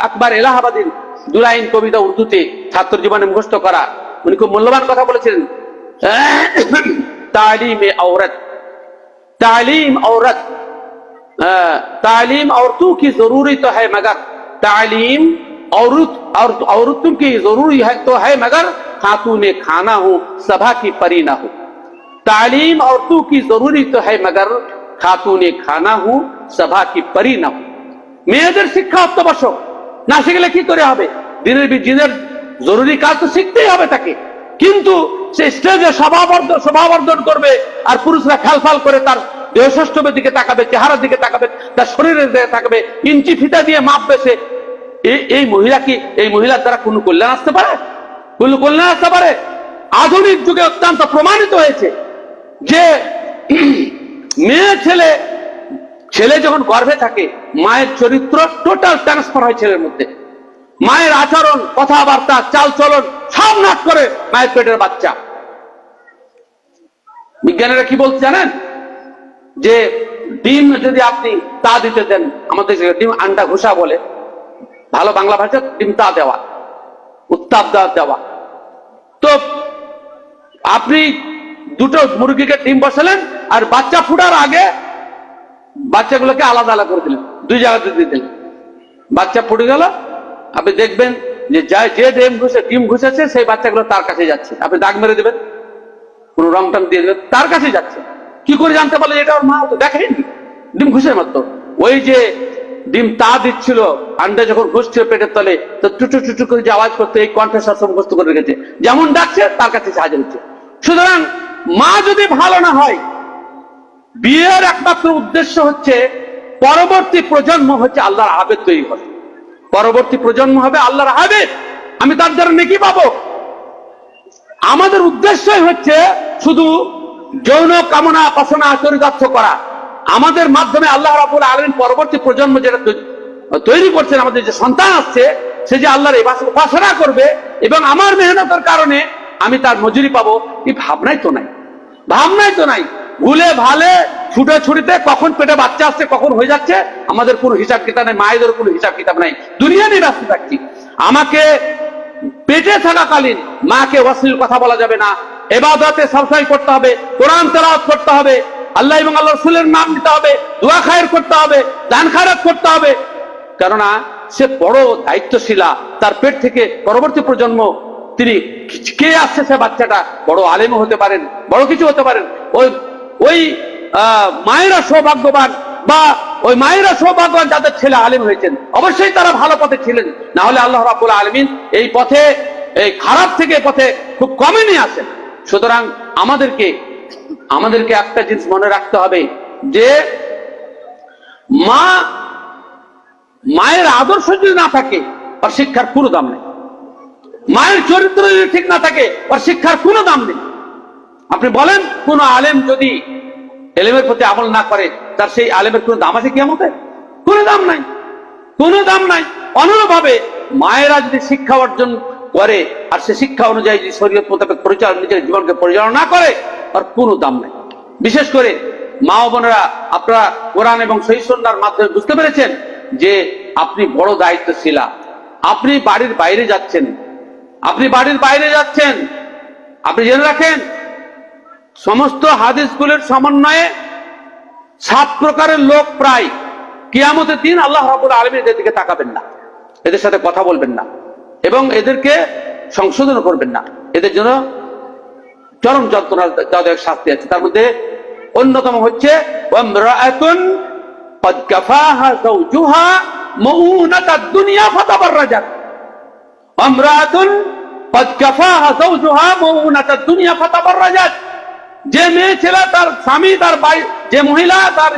আকবর এলাহাবাদীর দুলাইন কবিতা উর্দুতে ছাত্র জীবনে মুখস্থ করা, উনি খুব মূল্যবান কথা বলেছিলেন। তালিম औरत तालीम औरतों की जरूरी तो है मगर तालीम औरतों की जरूरी है तो है मगर खातून खाना हो सभा की परी ना हो। तालीम औरतों की जरूरी तो है मगर खातून खाना हो सभा की परी না हो। মেয়েদের শিক্ষা অত্যাবশ্যক, না শিখলে কি করে হবে? দিনের জরুরি কাজ তো শিখতেই হবে তাকে, কিন্তু সে স্টেজে সভাবর্ধন করবে আর পুরুষরা ফ্যালফাল করে তার দেহস্বাস্থ্যের দিকে তাকাবে, চেহারার দিকে তাকাবে, তার শরীরের দিকে তাকাবে, ইঞ্চি ফিতা দিয়ে মাপবে সে। এই মহিলার দ্বারা কোনো কল্যাণ আসতে পারে? কোনো কল্যাণ আসতে পারে? আধুনিক যুগে অত্যন্ত প্রমাণিত হয়েছে যে মেয়ে ছেলে যখন গর্ভে থাকে মায়ের চরিত্র টোটাল ট্রান্সফার হয় ছেলের মধ্যে। মায়ের আচরণ, কথাবার্তা, চাল চলন সব নাশ করে মায়ের পেটের বাচ্চা। বিজ্ঞানীরা কি বলছে জানেন? যে ডিম যদি আপনি তা দিতে দেন, আমাদের ডিম আন্ডা ঘুষা বলে, ভালো বাংলা ভাষা ডিম তা দেওয়া, উত্তাপ দেওয়া। তো আপনি দুটো মুরগিকে ডিম বসালেন আর বাচ্চা ফুটার আগে বাচ্চাগুলোকে আলাদা আলাদা করে দিলেন, দুই জায়গাতে দিয়ে দিলেন। বাচ্চা ফুটে গেল, আপনি দেখবেন যে যে ডিম ঘুষেছে সেই বাচ্চাগুলো তার কাছে যাচ্ছে। আপনি দাগ মেরে দেবেন, কোন রং টং দিয়ে দেবেন, তার কাছে যাচ্ছে। কি করে জানতে পারলে এটা ওর মা? তো দেখেনি, ডিম ঘুষের মতো। ওই যে ডিম তা দিচ্ছিল, আন্ডা যখন ঘুষছিল পেটের তলে, তো টুটু টুটু করে যে আওয়াজ করতে এই কণ্ঠস্বর মুখস্থ করে রেখেছে, যেমন ডাকছে তার কাছে সাহায্য হচ্ছে। সুতরাং মা যদি ভালো না হয়, বিয়ের একমাত্র উদ্দেশ্য হচ্ছে পরবর্তী প্রজন্ম হচ্ছে আল্লাহর আবেদ তৈরি হবে। পরবর্তী প্রজন্ম হবে আল্লাহর আবেদ, আমি তার দ্বারা নেকি পাবো। আমাদের উদ্দেশ্যই হচ্ছে শুধু যৌন কামনা বাসনা চরিতার্থ করা। আমাদের মাধ্যমে আল্লাহ রাব্বুল আলামিন পরবর্তী প্রজন্ম যেটা তৈরি করছেন, আমাদের যে সন্তান আসছে সে যে আল্লাহর উপাসনা করবে এবং আমার মেহনতের কারণে আমি তার মজুরি পাবো, এই ভাবনাই তো নাই। ভাবনাই তো নাই। ভুলে ভালে ছুটোছুটিতে কখন পেটে বাচ্চা আসছে, কখন হয়ে যাচ্ছে, আমাদের কোনো হিসাব কিতাব নাই, মায়েদের কোনো হিসাব কিতাব নাই। দুনিয়া নিয়ে ব্যস্ত থাকছি। আমাকে পেটে থাকাকালীন মাকে অশ্লীল কথা বলা যাবে না, ইবাদতে সবসময় করতে হবে, কোরআন তেলাওয়াত করতে হবে, আল্লাহ এবং আল্লাহ রাসূলের নাম নিতে হবে, দোয়া খায়ের করতে হবে, দান খায়রাত করতে হবে। কেননা সে বড় দায়িত্বশীলা। তার পেট থেকে পরবর্তী প্রজন্ম তিনি কে আসছে, সে বাচ্চাটা বড় আলেম হতে পারেন, বড় কিছু হতে পারেন। ওই মায়েরা সৌভাগ্যবান, বা ওই মায়েরা সৌভাগ্যবান যাদের ছেলে আলেম হয়েছেন, অবশ্যই তারা ভালো পথে ছিলেন। না হলে আল্লাহ রাব্বুল আলামিন এই পথে, এই খারাপ থেকে পথে খুব কমই নিয়ে আসেন। সুতরাং আমাদেরকে একটা জিনিস মনে রাখতে হবে যে মায়ের আদর্শ যদি না থাকে, আর শিক্ষার কোনো দাম নেই। মায়ের চরিত্র যদি ঠিক না থাকে, আর শিক্ষার কোনো দাম নেই। আপনি বলেন কোন আলেম যদি এলেমের প্রতি আমল না করে, তার সেই আলেমের কোনো দাম আছে কিয়ামতে? কোনো দাম নাই, কোনো দাম নাই। অনুরূপভাবে মায়েরা যদি শিক্ষা অর্জন করে আর সে শিক্ষা অনুযায়ী যদি শরীয়ত মোতাবেক নিজের জীবনকে পরিচালনা না করে, আর কোনো দাম নাই। বিশেষ করে মা ও বোনেরা, আপনারা কোরআন এবং সহিহ সুন্নাহর মাধ্যমে বুঝতে পেরেছেন যে আপনি বড় দায়িত্বশীলা। আপনি বাড়ির বাইরে যাচ্ছেন, আপনি জেনে রাখেন সমস্ত হাদিসগুলোর সমন্বয়ে 7 প্রকারের লোক প্রায় কিয়ামতের দিন আল্লাহ রাব্বুল আলামিন এদের দিকে তাকাবেন না, এদের সাথে কথা বলবেন না এবং এদেরকে সংশোধন করবেন না। এদের জন্য চরম যন্ত্রণাদায়ক শাস্তি আছে। তার মধ্যে অন্যতম হচ্ছে ওয়ামরাআতুন ক্বাদ কাফাহা যাওজুহা মুউনাতাদ দুনিয়া ফাতাবাররাজাত। ওয়ামরাআতুন ক্বাদ কাফাহা যাওজুহা মুউনাতাদ দুনিয়া ফাতাবাররাজাত। যে মেয়ে ছেলে তার স্বামী, তার বাড়ি, যে মহিলা তার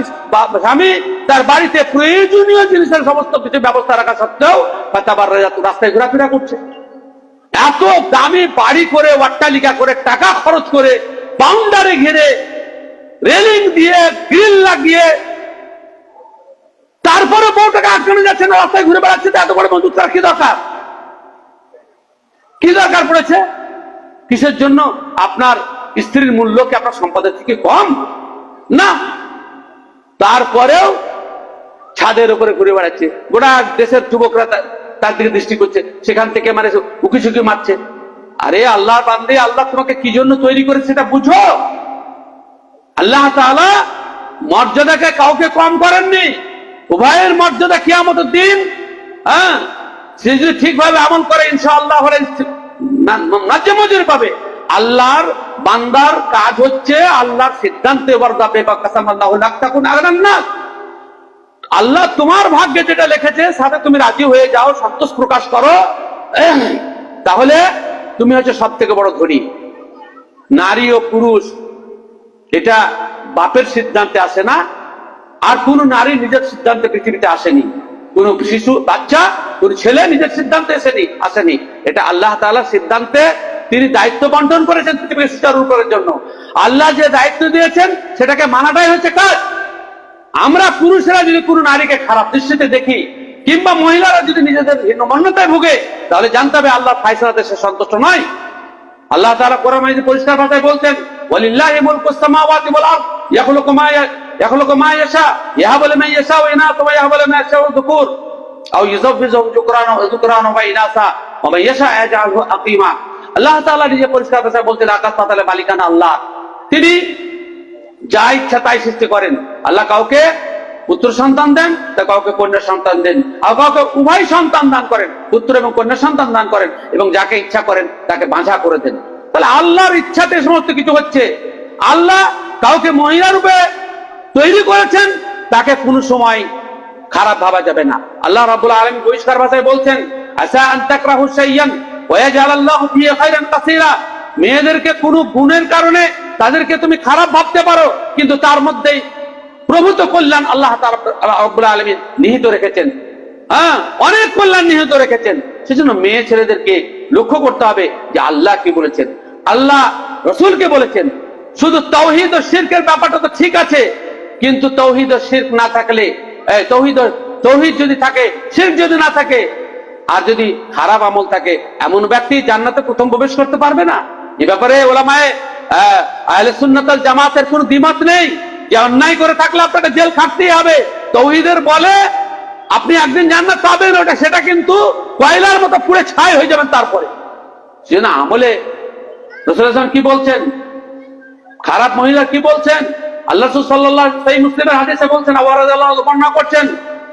স্বামী তার বাড়িতে প্রয়োজনীয় জিনিসের সমস্ত কিছু ব্যবস্থা রাখা সত্ত্বেও ফাতাবাররাজাত, রাস্তায় ঘোরাফেরা করছে। এত দামি বাড়ি করে, অট্টালিকা করে, টাকা খরচ করে, বাউন্ডারি ঘিরে, রেলিং দিয়ে, গ্রিল লাগিয়ে, তারপরে বউটাকে আটকানো যাচ্ছে না, রাস্তায় ঘুরে বেড়াচ্ছে। এত বড় বন্দুক তার কি দরকার? কি দরকার পড়েছে? কিসের জন্য? আপনার স্ত্রীর মূল্য কি আপনার সম্পদের থেকে কম? না। তারপরেও ছাদের উপরে ঘুরে বেড়াচ্ছে, গোটা দেশের যুবকরা তার দিকে দৃষ্টি করছে, সেখান থেকে মানে উকি মারছে। আরে আল্লাহর বান্দে, আল্লাহ তোমাকে কি জন্য তৈরি করেছে সেটা বুঝো। আল্লাহ তাআলা মর্যাদাকে কাউকে কম করেননি, উভয়ের মর্যাদা কিয়ামতের দিন, হ্যাঁ, সে যদি ঠিকভাবে আমল করে ইনশাআল্লাহ ন্যায্য মজুরি পাবে। আল্লাহর বান্দার কাজ হচ্ছে আল্লাহর সিদ্ধান্তে আল্লাহ তোমার ভাগ্যে যেটা লিখেছে সাথে তুমি রাজি হয়ে যাও, সন্তোষ প্রকাশ করো, তাহলে তুমি হচ্ছে সব থেকে বড় ধনী। নারী ও পুরুষ এটা বাপের সিদ্ধান্তে আসে না, আর কোন নারী নিজের সিদ্ধান্তে পৃথিবীতে আসেনি, কোন শিশু বাচ্চা কোন ছেলে নিজের সিদ্ধান্তে আসেনি। এটা আল্লাহ তাআলার সিদ্ধান্তে তিনি দায়িত্ব বন্টন করেছেন পৃথিবীকে সুচারু করার জন্য। আল্লাহ যে দায়িত্ব দিয়েছেন সেটাকে মানাটাই হচ্ছে কাজ। আমরা পুরুষেরা যদি কোনো নারীকে খারাপ দৃষ্টিতে দেখি, কিংবা মহিলারা যদি নিজেদের হীনমন্যতায় ভুগে, তাহলে জানতে হবে আল্লাহর ফায়সালাতে সে সন্তুষ্ট নয়। আল্লাহ তাআলা কোরআন মাজিদে পরিষ্কার ভাষায় বলছেন, ওয়ালিল্লাহি মুলকুস সামাওয়াতি ওয়াল আরদ ইয়াখলুকু মা ইয়াশা ইয়াহাবু লিমান ইয়াশাউ ইনাসা ওয়া ইয়াহাবু লিমান ইয়াশাউ যুকুর আও ইউযাফফিজুহুম যুকরানা ওয়া ইনাসা ওয়া মান ইয়াশা ইয়াজআলহু আকিমা। আল্লাহ তাআলা নিজে পরিষ্কার ভাষায় বলছেন, আকাশ পাতালের মালিকানা আল্লাহ, তিনি যা ইচ্ছা তাই সৃষ্টি করেন। আল্লাহ কাউকে পুত্র সন্তান দেন, তা কাউকে কন্যা সন্তান দেন, আর কাউকে উভয় সন্তান দান করেন, পুত্র এবং কন্যা সন্তান দান করেন, এবং যাকে ইচ্ছা করেন তাকে বাঁঝা করে দেন। তাহলে আল্লাহর ইচ্ছাতে সমস্ত কিছু হচ্ছে। আল্লাহ কাউকে মহিলা রূপে তৈরি করেছেন, তাকে কোন সময় খারাপ ভাবা যাবে না। আল্লাহ রাব্বুল আলামিন পরিষ্কার ভাষায় বলছেন, আসা আন তাকরাহু শাইয়ান ওয়া ইয়াজআলাল্লাহু ফিহি খায়রান কাসীরা। মেয়েদেরকে কোন গুণের কারণে তাদেরকে তুমি খারাপ ভাবতে পারো, কিন্তু তার মধ্যেই প্রভূত কল্যাণ আল্লাহ রাব্বুল আলামিন নিহিত রেখেছেন। হ্যাঁ, অনেক কল্যাণ নিহিত রেখেছেন। সেজন্য মেয়ে ছেলেদেরকে লক্ষ্য করতে হবে যে আল্লাহ কি বলেছেন, আল্লাহ রাসূল কে বলেছেন। শুধু তাওহীদ ও শিরকের ব্যাপারটা তো ঠিক আছে, কিন্তু তাওহীদ ও শিরক না থাকলে, তাওহীদ যদি থাকে, শিরক যদি না থাকে, আর যদি খারাপ আমল থাকে, এমন ব্যক্তি জান্নাতে প্রথম প্রবেশ করতে পারবে না। এই ব্যাপারে ওলামায়ে আহলে সুন্নাত ওয়াল জামাতের কোনো দ্বিমত নেই যে অন্যায় করে থাকলে আপনাকে জেল খাটতেই হবে। তাওহীদের বলে আপনি একদিন জান্নাত পাবেন, ওটা সেটা কিন্তু কয়লার মতো পুড়ে ছাই হয়ে যাবেন তারপরে। সেজন্য আমলে রাসূলুল্লাহ সাল্লাল্লাহু আলাইহি ওয়াসাল্লাম কি বলছেন, খারাপ মহিলা কি বলছেন, আল্লাহ রাসূল সাল্লাল্লাহু আলাইহি ওয়াসাল্লাম মুসলিমের হাদিসে বলছেন, আবু হুরায়রা রাদিয়াল্লাহু আনহু বর্ণনা করছেন,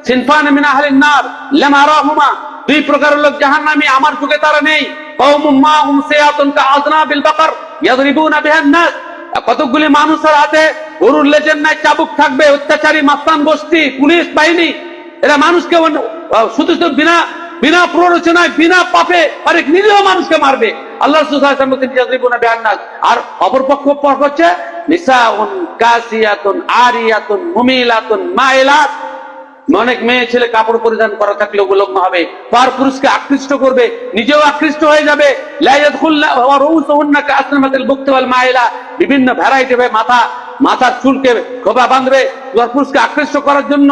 সিনফান মিন আহলিন নার লাম আরাহুমা, দুই প্রকারের লোক জাহান্নামী, আমার যুগে তারা নেই। কওমুম মাহুম সিয়াতুন কাআযনাবিল বাকার ইয়াদরিবুনা বিহান নাস, কতগুলি মানুষের হাতে গরুর লেজের ন্যায় চাবুক থাকবে, অত্যাচারী মাস্তান গোষ্ঠী, পুলিশ বাহিনী, এরা মানুষকে শুধু বিনা প্ররোচনায় বিনা পাপে অনেক নিরীহ মানুষকে মারবে। আল্লাহ রাসূল সাল্লাল্লাহু আলাইহি ওয়াসাল্লাম ইয়াদরিবুনা বিহান নাস। আর অপর পক্ষ হচ্ছে নিসাউন কাসিয়াতুন আরিয়াতুন মুমিলাতুন মাইলাত, অনেক মেয়ে ছেলে কাপড় পরিধান করা থাকলে উপলগ্ন হবে, পার পুরুষকে আকৃষ্ট করবে, নিজেও আকৃষ্ট হয়ে যাবে। বিভিন্ন ভ্যারাইটি মাথার চুলকে খোপা বাঁধবে পুরুষকে আকৃষ্ট করার জন্য।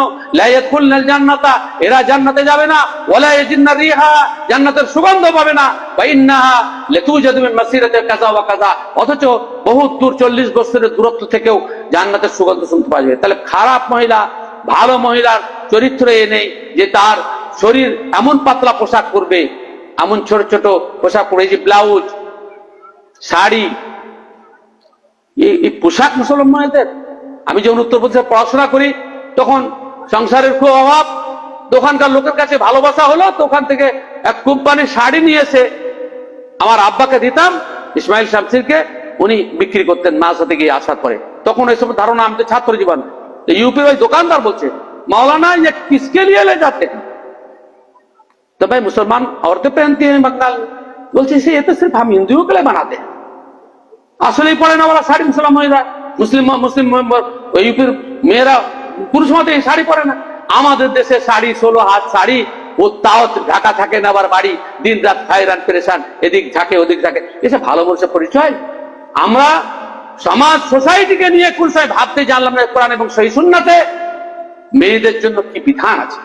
জান্নাতা, এরা জান্নাতে যাবে না। ওয়ালা ইয়াজিন্না রিহা, জান্নাতের সুগন্ধ পাবে না। বাইন্নাহা লাতুজাদু মিন মাসিরাতি কাযা ওয়া কাযা, অথচ বহুত দূর 40 বছরের দূরত্ব থেকেও জান্নাতের সুগন্ধ শুনতে পাওয়া যাবে। তাহলে খারাপ মহিলা ভালো মহিলার চরিত্র এ নেই যে তার শরীর এমন পাতলা পোশাক পরবে, এমন ছোট ছোট পোশাক পরে, যে ব্লাউজ, শাড়ি, এই পোশাক মুসলমানদের। আমি যখন উত্তরপ্রদেশে পড়াশোনা করি তখন সংসারের খুব অভাব, দোকানকার লোকের কাছে ভালোবাসা হলো, তো ওখান থেকে এক কোম্পানির শাড়ি নিয়ে এসে আমার আব্বাকে দিতাম, ইসমাইল শামসিরকে, উনি বিক্রি করতেন মার সাথে গিয়ে আসার পরে। তখন এইসব ধারণা, আমি তো ছাত্র জীবন, यूपी भाई दुकानदार बोलते मौलाना ये किसके लिए ले जाते हैं? तो भाई मुसलमान औरतें पहनती हैं बंगाल में, बोलते ये तो सिर्फ हम हिंदुओं के लिए बनाते हैं, আসলে পড়ে না বলা শাড়ি মুসলমান হয়ে যায়। মুসলিম ইউপির মেয়েরা পুরুষ মতে শাড়ি পরে না। আমাদের দেশে শাড়ি 16 হাত শাড়ি, ও তাও ঢাকা থাকে না, আবার বাড়ি দিন রাত হায়রান পেরেশান, এদিক ঝাঁকে ওদিক ঝাঁকে, এসব ভালো মানুষের পরিচয়? আমরা সমাজ সোসাইটিকে নিয়ে কোন সময় ভাবতে জানলাম না কোরআন এবং সহিহ সুন্নাতে মেয়েদের জন্য কি বিধান আছে,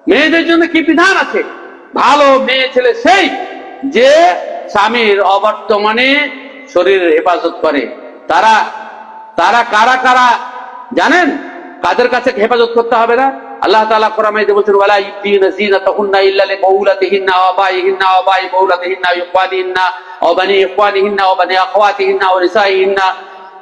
মেয়েদের জন্য কি বিধান আছে। ভালো মেয়ে ছেলে সেই যে স্বামীর অবর্তমানে শরীরের হেফাজত করে। তারা তারা কারা কারা জানেন? কাদের কাছে হেফাজত করতে হবে না? আল্লাহ তাআলা কোরআনে বলেছেন, ওয়ালা ইবদিনা যিনাতাহুন্না ইল্লা লিবাউলাতিহিন্না ওয়া বাইহিন্না ওয়া বাই বাউলাতিহিন্না ওয়া ইখওয়ানিহিন্না ওয়া বানি ইখওয়ানিহিন্না ওয়া বানি আখওয়াতিহিন্না ওয়া নিসাইহিন্না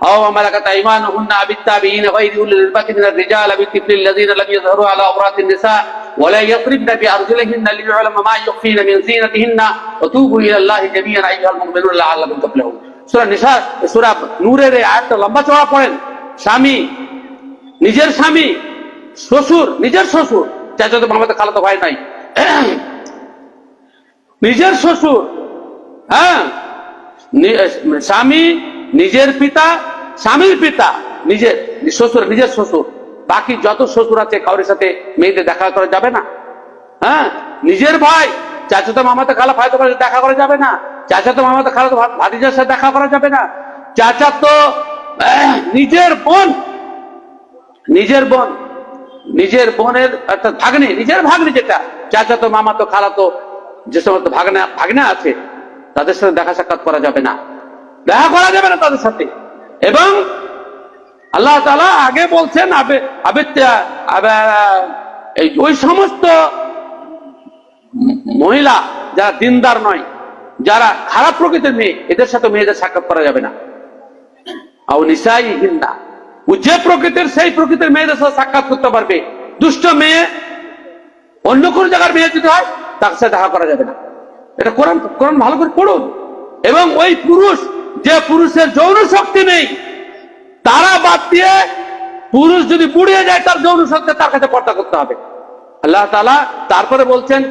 أو ما ملكت أيمانهن أو التابعين غير أولي الإربة من الرجال أو الطفل الذين لم يظهروا على عورات النساء ولا يضربن بأرجلهن ليعلم ما يخفين من زينتهن وتوبوا إلى الله جميعا أيها المؤمنون لعلكم تفلحون সূরা নিসা সূরা নূরের এই আয়াতটা লম্বা চওড়া পড়েন। স্বামী, নিজের স্বামী, শ্বশুর, নিজের শ্বশুর, চাচাতো মামাতো খালাতো ভাই নাই, নিজের শ্বশুর, হ্যাঁ, স্বামী, নিজের পিতা, স্বামীর পিতা, নিজের শ্বশুর, নিজের শ্বশুর, বাকি যত শ্বশুর আছে কারোর সাথে মেয়েদের দেখা করা যাবে না। হ্যাঁ, নিজের ভাই, চাচাতো মামাতো খালা ভাইতো দেখা করা যাবে না, চাচাতো মামাতো খালাতো ভাতিজার সাথে দেখা করা যাবে না, চাচাতো নিজের বোন, নিজের বোন, নিজের বোনের অর্থাৎ ভাগ্নে, নিজের ভাগ্নে যেটা চাচাতো মামাতো খালাতো যে সমস্ত ভাগ্না আছে তাদের সাথে দেখা সাক্ষাৎ করা যাবে না, দেখা করা যাবে না তাদের সাথে। এবং আল্লাহ তাআলা আগে বলছেন ওই সমস্ত মহিলা যারা দিনদার নয়, যারা খারাপ প্রকৃতির মেয়ে, এদের সাথে মেয়েদের সাক্ষাৎ করা যাবে না। আও নিসাইহিন্না, যে প্রকৃতির সেই প্রকৃতির মেয়েদের সাথে সাক্ষাৎ করতে পারবে। দুষ্ট মেয়ে, অন্য কোন জায়গার মেয়ে যদি হয় তার সাথে দেখা করা যাবে না। এটা কোরআন, কোরআন ভালো করে পড়ুন। এবং ওই পুরুষ, যে পুরুষের যৌন শক্তি নেই, তারা বাদ দিয়ে পুরুষ যদি বুড়িয়ে যায় তার যৌন শক্তি, তার কাছে পর্দা করতে হবে। আল্লাহ তাআলা তারপরে বলছেন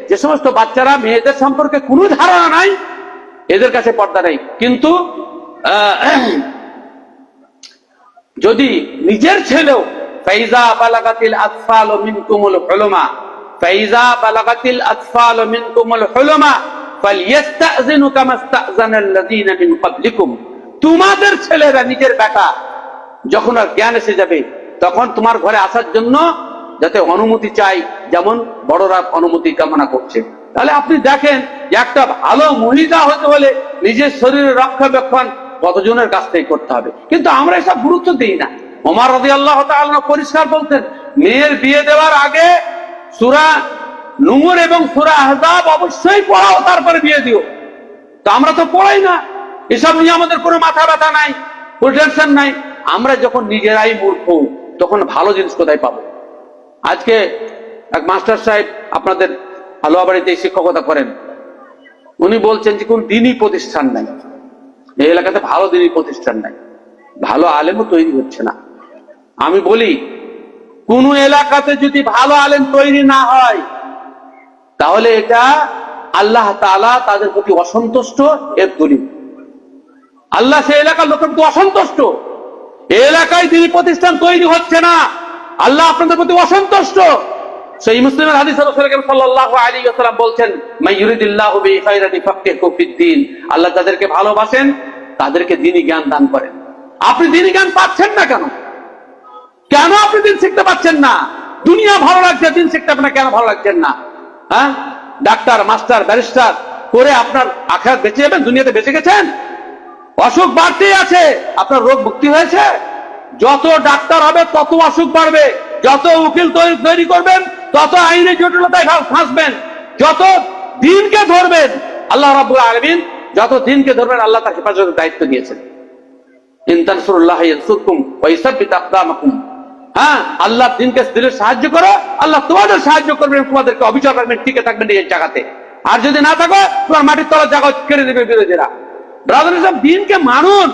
যে সমস্ত বাচ্চারা মেয়েদের সম্পর্কে কোনো ধারণা নাই, এদের কাছে পর্দা নেই। কিন্তু যদি নিজের ছেলেও ফাইজা বালাগাতিল আতফাল মিনকুমুল হুলুমা, ফাইজা বালাগাতিল আতফাল মিনকুমুল হুলুমা ফালইস্তাযিনু কামাস্তাযানাল্লাযীনা মিন ক্বাবলিকুম, তোমাদের ছেলেরা, নিজের বেটা যখন আর জ্ঞান এসে যাবে তখন তোমার ঘরে আসার জন্য যাতে অনুমতি চাই, যেমন বড়রা অনুমতি কামনা করছে। তাহলে আপনি দেখেন যে একটা ভালো মহিলা হতে হলে নিজের শরীরের রক্ষণাবেক্ষণ কতজনের কাছ থেকে করতে হবে, কিন্তু আমরা এসব গুরুত্ব দিই না। ওমর রাদিয়াল্লাহু তাআলা পরিষ্কার বলতেন, মেয়ের বিয়ে দেওয়ার আগে সূরা নূর এবং সূরা আহজাব অবশ্যই পড়াও, তারপরে বিয়ে দিও। তো আমরা তো পড়াই না, এসব নিয়ে আমাদের কোনো মাথা ব্যথা নাই, কোনো টেনশন নাই। আমরা যখন নিজেরাই মূর্খ, তখন ভালো জিনিস কোথায় পাবো? আজকে এক মাস্টার সাহেব আপনাদের আলোয়াবাড়িতে শিক্ষকতা করেন, উনি বলছেন যে কোন দিনই প্রতিষ্ঠান নাই, এই এলাকাতে ভালো দিনই প্রতিষ্ঠান নাই, ভালো আলেমও তৈরি হচ্ছে না। আমি বলি, কোন এলাকাতে যদি ভালো আলেম তৈরি না হয় তাহলে এটা আল্লাহ তাআলা তাদের প্রতি অসন্তুষ্ট এর দলিল। আল্লাহ সেই এলাকার লোকের প্রতি অসন্তুষ্ট, এই এলাকায় দিনী প্রতিষ্ঠান তৈরি হচ্ছে না, আল্লাহ আপনাদের প্রতি অসন্তুষ্ট। সেই মুসলিমের হাদিস রাসূল সাল্লাল্লাহু আলাইহি ওয়াসাল্লাম বলছেন, মান ইউরিদিল্লাহু বিহি খায়রান ইফাক্কিহু ফিদ্দীন, আল্লাহ যাদেরকে ভালোবাসেন তাদেরকে দ্বীনি জ্ঞান দান করেন। আপনি দ্বীনি জ্ঞান পাচ্ছেন না কেন? কেন আপনি দিন শিখতে পাচ্ছেন না? দুনিয়া ভালো লাগছে, দিন শিখতে আপনার কেন ভালো লাগছেন না? হ্যাঁ, ডাক্তার, মাস্টার, ব্যারিস্টার করে আপনার আখিরাত বেঁচে যাবেন, দুনিয়াতে বেঁচে গেছেন? অসুখ বাড়তেই আছে, আপনার রোগ মুক্তি হয়েছে? যত ডাক্তার হবে তত অসুখ বাড়বে, যত উকিল তৈরি করবেন তত আইনের জটিলতায় ফাঁসবেন, যত দিনকে ধরবেন আল্লাহ রাব্বুল আলামিন, যত দিনকে ধরবেন আল্লাহ তার হেফাজতের দায়িত্ব দিয়েছেন। ইন তানসুরুল্লাহ ইয়ানসুরকুম ওয়া ইসাব্বিত আকদামাকুম, হ্যাঁ, আল্লাহ দিনকে দিলে সাহায্য করো, আল্লাহ তোমাদের সাহায্য করবেন, তোমাদেরকে অবিচল রাখবেন, টিকে থাকবেন এই জায়গাতে। আর যদি না থাকো তোমার মাটির তলার জায়গা কেড়ে দেবে বিরোধীরা। ব্রাদার সব দিনকে মানুন।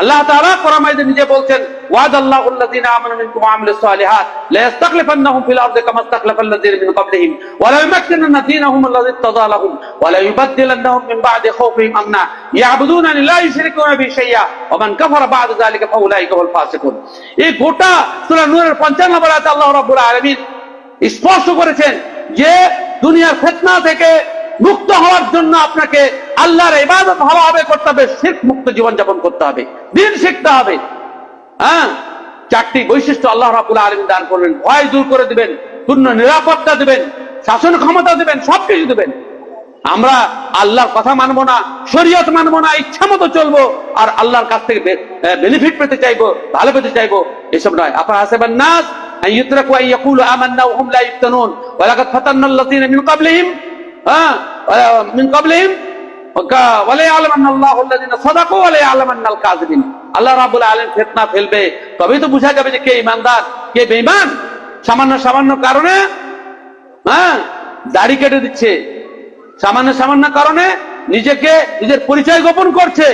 আল্লাহ তাআলা কোরআন মাজিদে নিজে বলছেন, ওয়াদাল্লাহু আল্লাযীনা আমানু মিনকুম ওয়া আমিলুস সালিহাত লা ইস্তাখলিফান্নাহুম ফিল আরদি কামা ইস্তাখলাফাল্লাযীনা মিন ক্বাবলিহিম ওয়া লা ইউমাক্কিনান্না দীনাহুম আল্লাযী ইরতাদা লাহুম ওয়া লা ইউবাদদিলান্নাহুম মিন বা'দি খাওফিহিম আমনা ইয়াবুদুনানি লা ইউশরিকুনা বিহি শাইয়্যা ওয়া মান কাফারা বা'দা যালিকা ফাউলাইকা হুল ফাসিকুন। এই গোটা সূরা নূরের 55 নম্বর আয়াতে আল্লাহ রাব্বুল আলামিন স্পষ্ট করেছেন যে দুনিয়ার ফিতনা থেকে মুক্ত হওয়ার জন্য আপনাকে আল্লাহর ইবাদত ভালোভাবে করতে হবে, শিরক মুক্ত জীবন যাপন করতে হবে, দিন শিখতে হবে। হ্যাঁ, চারটি বৈশিষ্ট্য আল্লাহ রাব্বুল আলামিন দান করবেন, ভয় দূর করে দিবেন, পূর্ণ নিরাপত্তা দিবেন, শাসন ক্ষমতা দিবেন, সবকিছু দিবেন। আমরা আল্লাহর কথা মানবো না, শরীয়ত মানবো না, ইচ্ছা মতো চলবো, আর আল্লাহর কাছ থেকে বেনিফিট পেতে চাইবো, ভালো পেতে চাইবো, এসব নয়। আফা হাসিবান নাস আন ইউতরাকু আন ইয়াকুলু আমান্না ওয়া হুম লা ইফতানুন ওয়া লাকাদ ফাতান্নাল্লাযীনা মিন ক্বাবলিহিম মিন ক্বাবলিহিম আল্লাহ রাব্বুল আলামিন ফিতনা ফেলবে, তবেই তো বোঝা যাবে যে কে ঈমানদার কে বেঈমান। সামান্য সামান্য কারণে দাড়ি কেটে দিচ্ছে, সামান্য সামান্য কারণে নিজের পরিচয় গোপন করছে।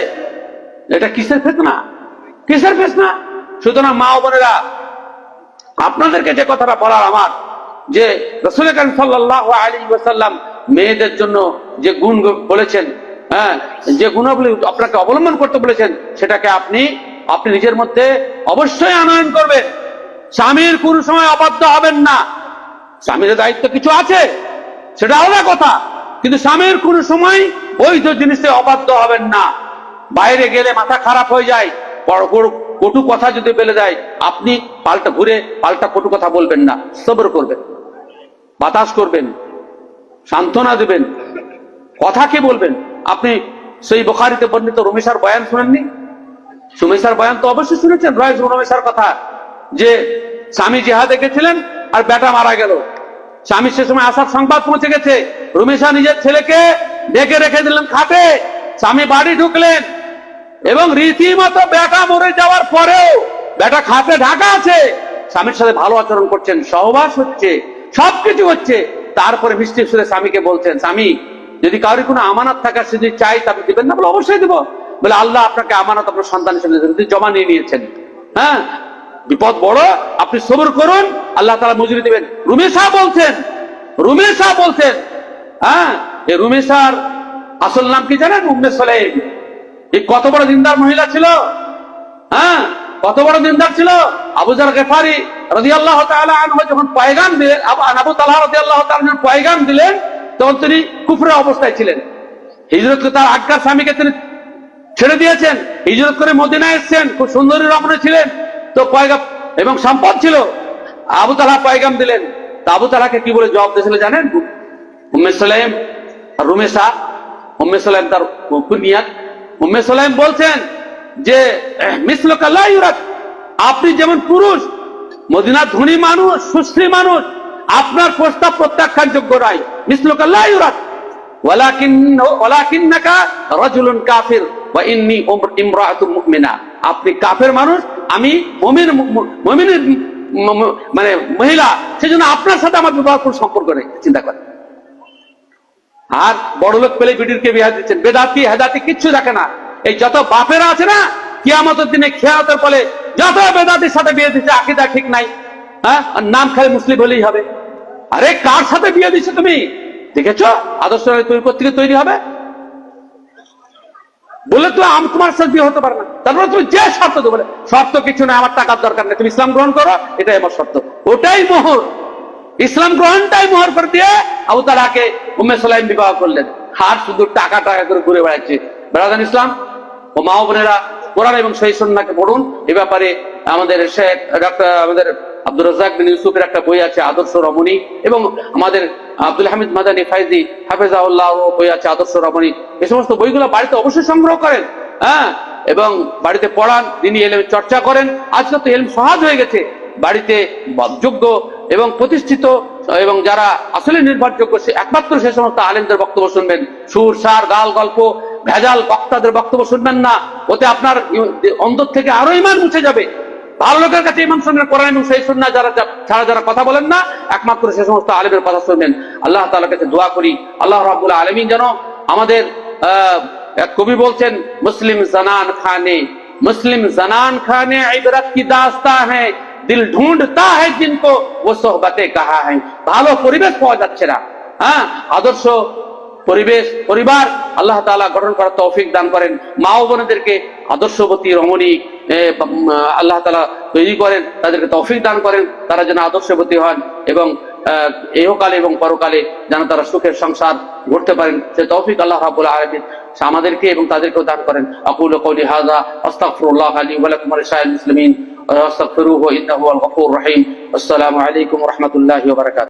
এটা কিসের ফিতনা, কিসের ফিতনা? সুতরাং মা ও বোনেরা, আপনাদেরকে যে কথাটা বলার আমার, যে রাসূল কারীম সাল্লাল্লাহু আলাইহি ওয়াসাল্লাম মেয়েদের জন্য যে গুণ বলেছেন, যে গুণাবলী আপনাকে অবলম্বন করতে বলেছেন, সেটাকে আপনি নিজের মধ্যে অবশ্যই আনয়ন করবেন। স্বামীর কোন সময় অবাধ্য হবেন না। স্বামীর দায়িত্ব কিছু আছে, সেটা আলাদা কথা, কিন্তু স্বামীর কোন সময় বৈধ জিনিসে অবাধ্য হবেন না। বাইরে গেলে মাথা খারাপ হয়ে যায়, বড় কটু কথা যদি বেলে যায়, আপনি পাল্টা কটু কথা বলবেন না, সবর করবেন, বাতাস করবেন, সান্ত্বনা দেবেন, কথা কি বলবেন। আপনি সেই বুখারীতে বর্ণিত রুমেসার বয়ান শুনেননি? রুমেসার বয়ান তো অবশ্যই শুনেছেন, রুমেসার কথা, যে স্বামী জিহাদে গেছিলেন আর বেটা মারা গেল। স্বামী সে সময় আসার সংবাদ পৌঁছে গেছে, রুমেসা নিজের ছেলেকে ডেকে রেখে দিলেন খাটে। স্বামী বাড়ি ঢুকলেন এবং রীতিমতো বেটা মরে যাওয়ার পরেও বেটা খাটে ঢাকা আছে, স্বামীর সাথে ভালো আচরণ করছেন, সহবাস হচ্ছে, সবকিছু হচ্ছে। তারপরে মিষ্টি সুরে স্বামীকে বলছেন, স্বামী যদি কারোর কোনো আমানত থাকে, সে যদি চাই তাকে দিবেন না? বলে অবশ্যই দেবো। বলে আল্লাহ আপনাকে আমানত আপনার সন্তান হিসেবে জমা নিয়ে নিয়েছেন, বিপদ বড়, আপনি সবর করুন, আল্লাহ তাআলা মজুরি দিবেন। রুমেসা বলছেন, এই রুমেসার আসল নাম কি জানেন? উম্মে সুলাইম। এই কত বড় দিনদার মহিলা ছিল, কত বড় দিনদার ছিল। আবু যার গিফারি রাদিয়াল্লাহু তাআলা আনহু যখন পয়গাম দিলেন, আবু তালহা রাদিয়াল্লাহু তাআলা যখন পয়গাম দিলেন, তখন তিনি কুফরের অবস্থায় ছিলেন। হিজরত করে তার আগকার স্বামীকে তিনি ছেড়ে দিয়েছেন, হিজরত করে মদিনায় এসেছেন, খুব সুন্দরী রমণী ছিলেন, তো পয়গাম এবং সম্পদ ছিল। আবু তালহা পয়গাম দিলেন, তা আবু তালহাকে কি বলে জবাব দিয়েছিল জানেন? উম্মে সুলাইম রুমেসা, উম্মে সুলাইম তার কুনিয়াত। উম্মে সুলাইম বলছেন যে মিসলুকা লা ইউরাক, আপনি যেমন পুরুষ, মদিনার ধনী মানুষ, সুশ্রী মানুষ, আপনার প্রস্তাব প্রত্যাখ্যান যোগ্য নয়। মিসলুকা লা ইউরাক ওয়ালাকিন্নাকা রাজুলুন কাফির ওয়া ইন্নী ইমরাআতুন মুমিনা। আপনি কাফের মানুষ, আমি মুমিনের মানে মহিলা, সেজন্য আপনার সাথে আমার বিবাহ কোন সম্পর্ক নেই। চিন্তা করেন। আর বড় লোক পেলে বিটিরকে বিয়ে দিচ্ছেন, বেদাতি হেদাতি কিচ্ছু দেখে না। এই যত বাপেরা আছে না, কিয়ামতের দিনে খেয়াতের ফলে যত বেদাতির সাথে বিয়ে দিচ্ছে, আকীদা ঠিক নাই, নাম খালি মুসলিম হলেই হবে। আরে কার সাথে বিয়ে দিচ্ছ তুমি? দেখেছ আদর্শ কোথেকে তৈরি হবে? বলে তো আমি তোমার সাথে বিয়ে হতে পারে না, তারপরে তুমি যে শর্ত দেবো, বলে শর্ত কিছু নাই, আমার টাকার দরকার নেই, তুমি ইসলাম গ্রহণ করো, এটাই আমার শর্ত। ওটাই মোহর, ইসলাম গ্রহণটাই মোহর করে দিয়ে আবু তালহাকে উম্মে সুলাইম বিবাহ করলেন। আর শুধু টাকা করে ঘুরে বেড়াচ্ছে। ব্রাদার ইসলাম ও মা বোনেরা, কোরআন এবং সহিহ সুন্নাহকে পড়ুন। এ ব্যাপারে আমাদের শেখ আমাদের আব্দুর রাজ্জাক বিন ইউসুফের একটা বই আছে, আদর্শ রমণী, এবং আমাদের আব্দুল হামিদ মাদানী ফাইজি হাফেজাহুল্লাহ বই আছে, আদর্শ রমণী। এই সমস্ত বইগুলো বাড়িতে অবশ্যই সংগ্রহ করেন, এবং বাড়িতে পড়ান, দিনী ইলম চর্চা করেন। আজকে তো ইলম সহজ হয়ে গেছে, বাড়িতে যোগ্য এবং প্রতিষ্ঠিত এবং যারা আসলে নির্ভরযোগ্য, সে একমাত্র সে সমস্ত আলেমদের বক্তব্য শুনবেন। সুর সার গাল গল্প ভেজাল বক্তাদের বক্তব্য শুনবেন না, ওতে আপনার অন্তর থেকে আরো ঈমান মুছে যাবে। ভালো লোকের কাছে ঈমান শুনবেন, কোরআন এবং সহিহ সুন্নাহ যারা কথা বলেন না, একমাত্র সে সমস্ত আলেমের কথা শুনবেন। আল্লাহ তাআলার কাছে দোয়া করি, আল্লাহ রাব্বুল আলামিন যেন আমাদের, এক কবি বলছেন, মুসলিম জানান খানে ইবরত কি দাস্তা হ্যায়, দিল ঢুঁढता है जिनको वो सोहबते कहा है। ভালো পরিবেশ পাওয়া যাচ্ছে না, আদর্শ পরিবেশ পরিবার আল্লাহ তাআলা গঠন করার তৌফিক দান করেন। মা ও বোনদেরকে আদর্শবতী রমণী আল্লাহ তাআলা তৈরি করেন, তাদেরকে তৌফিক দান করেন, তারা যেন আদর্শবতী হন এবং ইহকালে এবং পরকালে যেন তারা সুখের সংসার গড়তে পারেন, সে তৌফিক আল্লাহ রাব্বুল আলামিন আমাদেরকে এবং তাদেরকেও দান করেন। আকুলু কওলি হাযা আস্তাগফিরুল্লাহ লি ওয়া লাকুম ওয়া লিসাইরিল মুসলিমিন ওয়াস্তাগফিরুহু ইন্নাহু হুয়াল গফুরুর রহিম। আসসালামু আলাইকুম ওয়া রাহমাতুল্লাহি ওয়া বারাকাতুহু।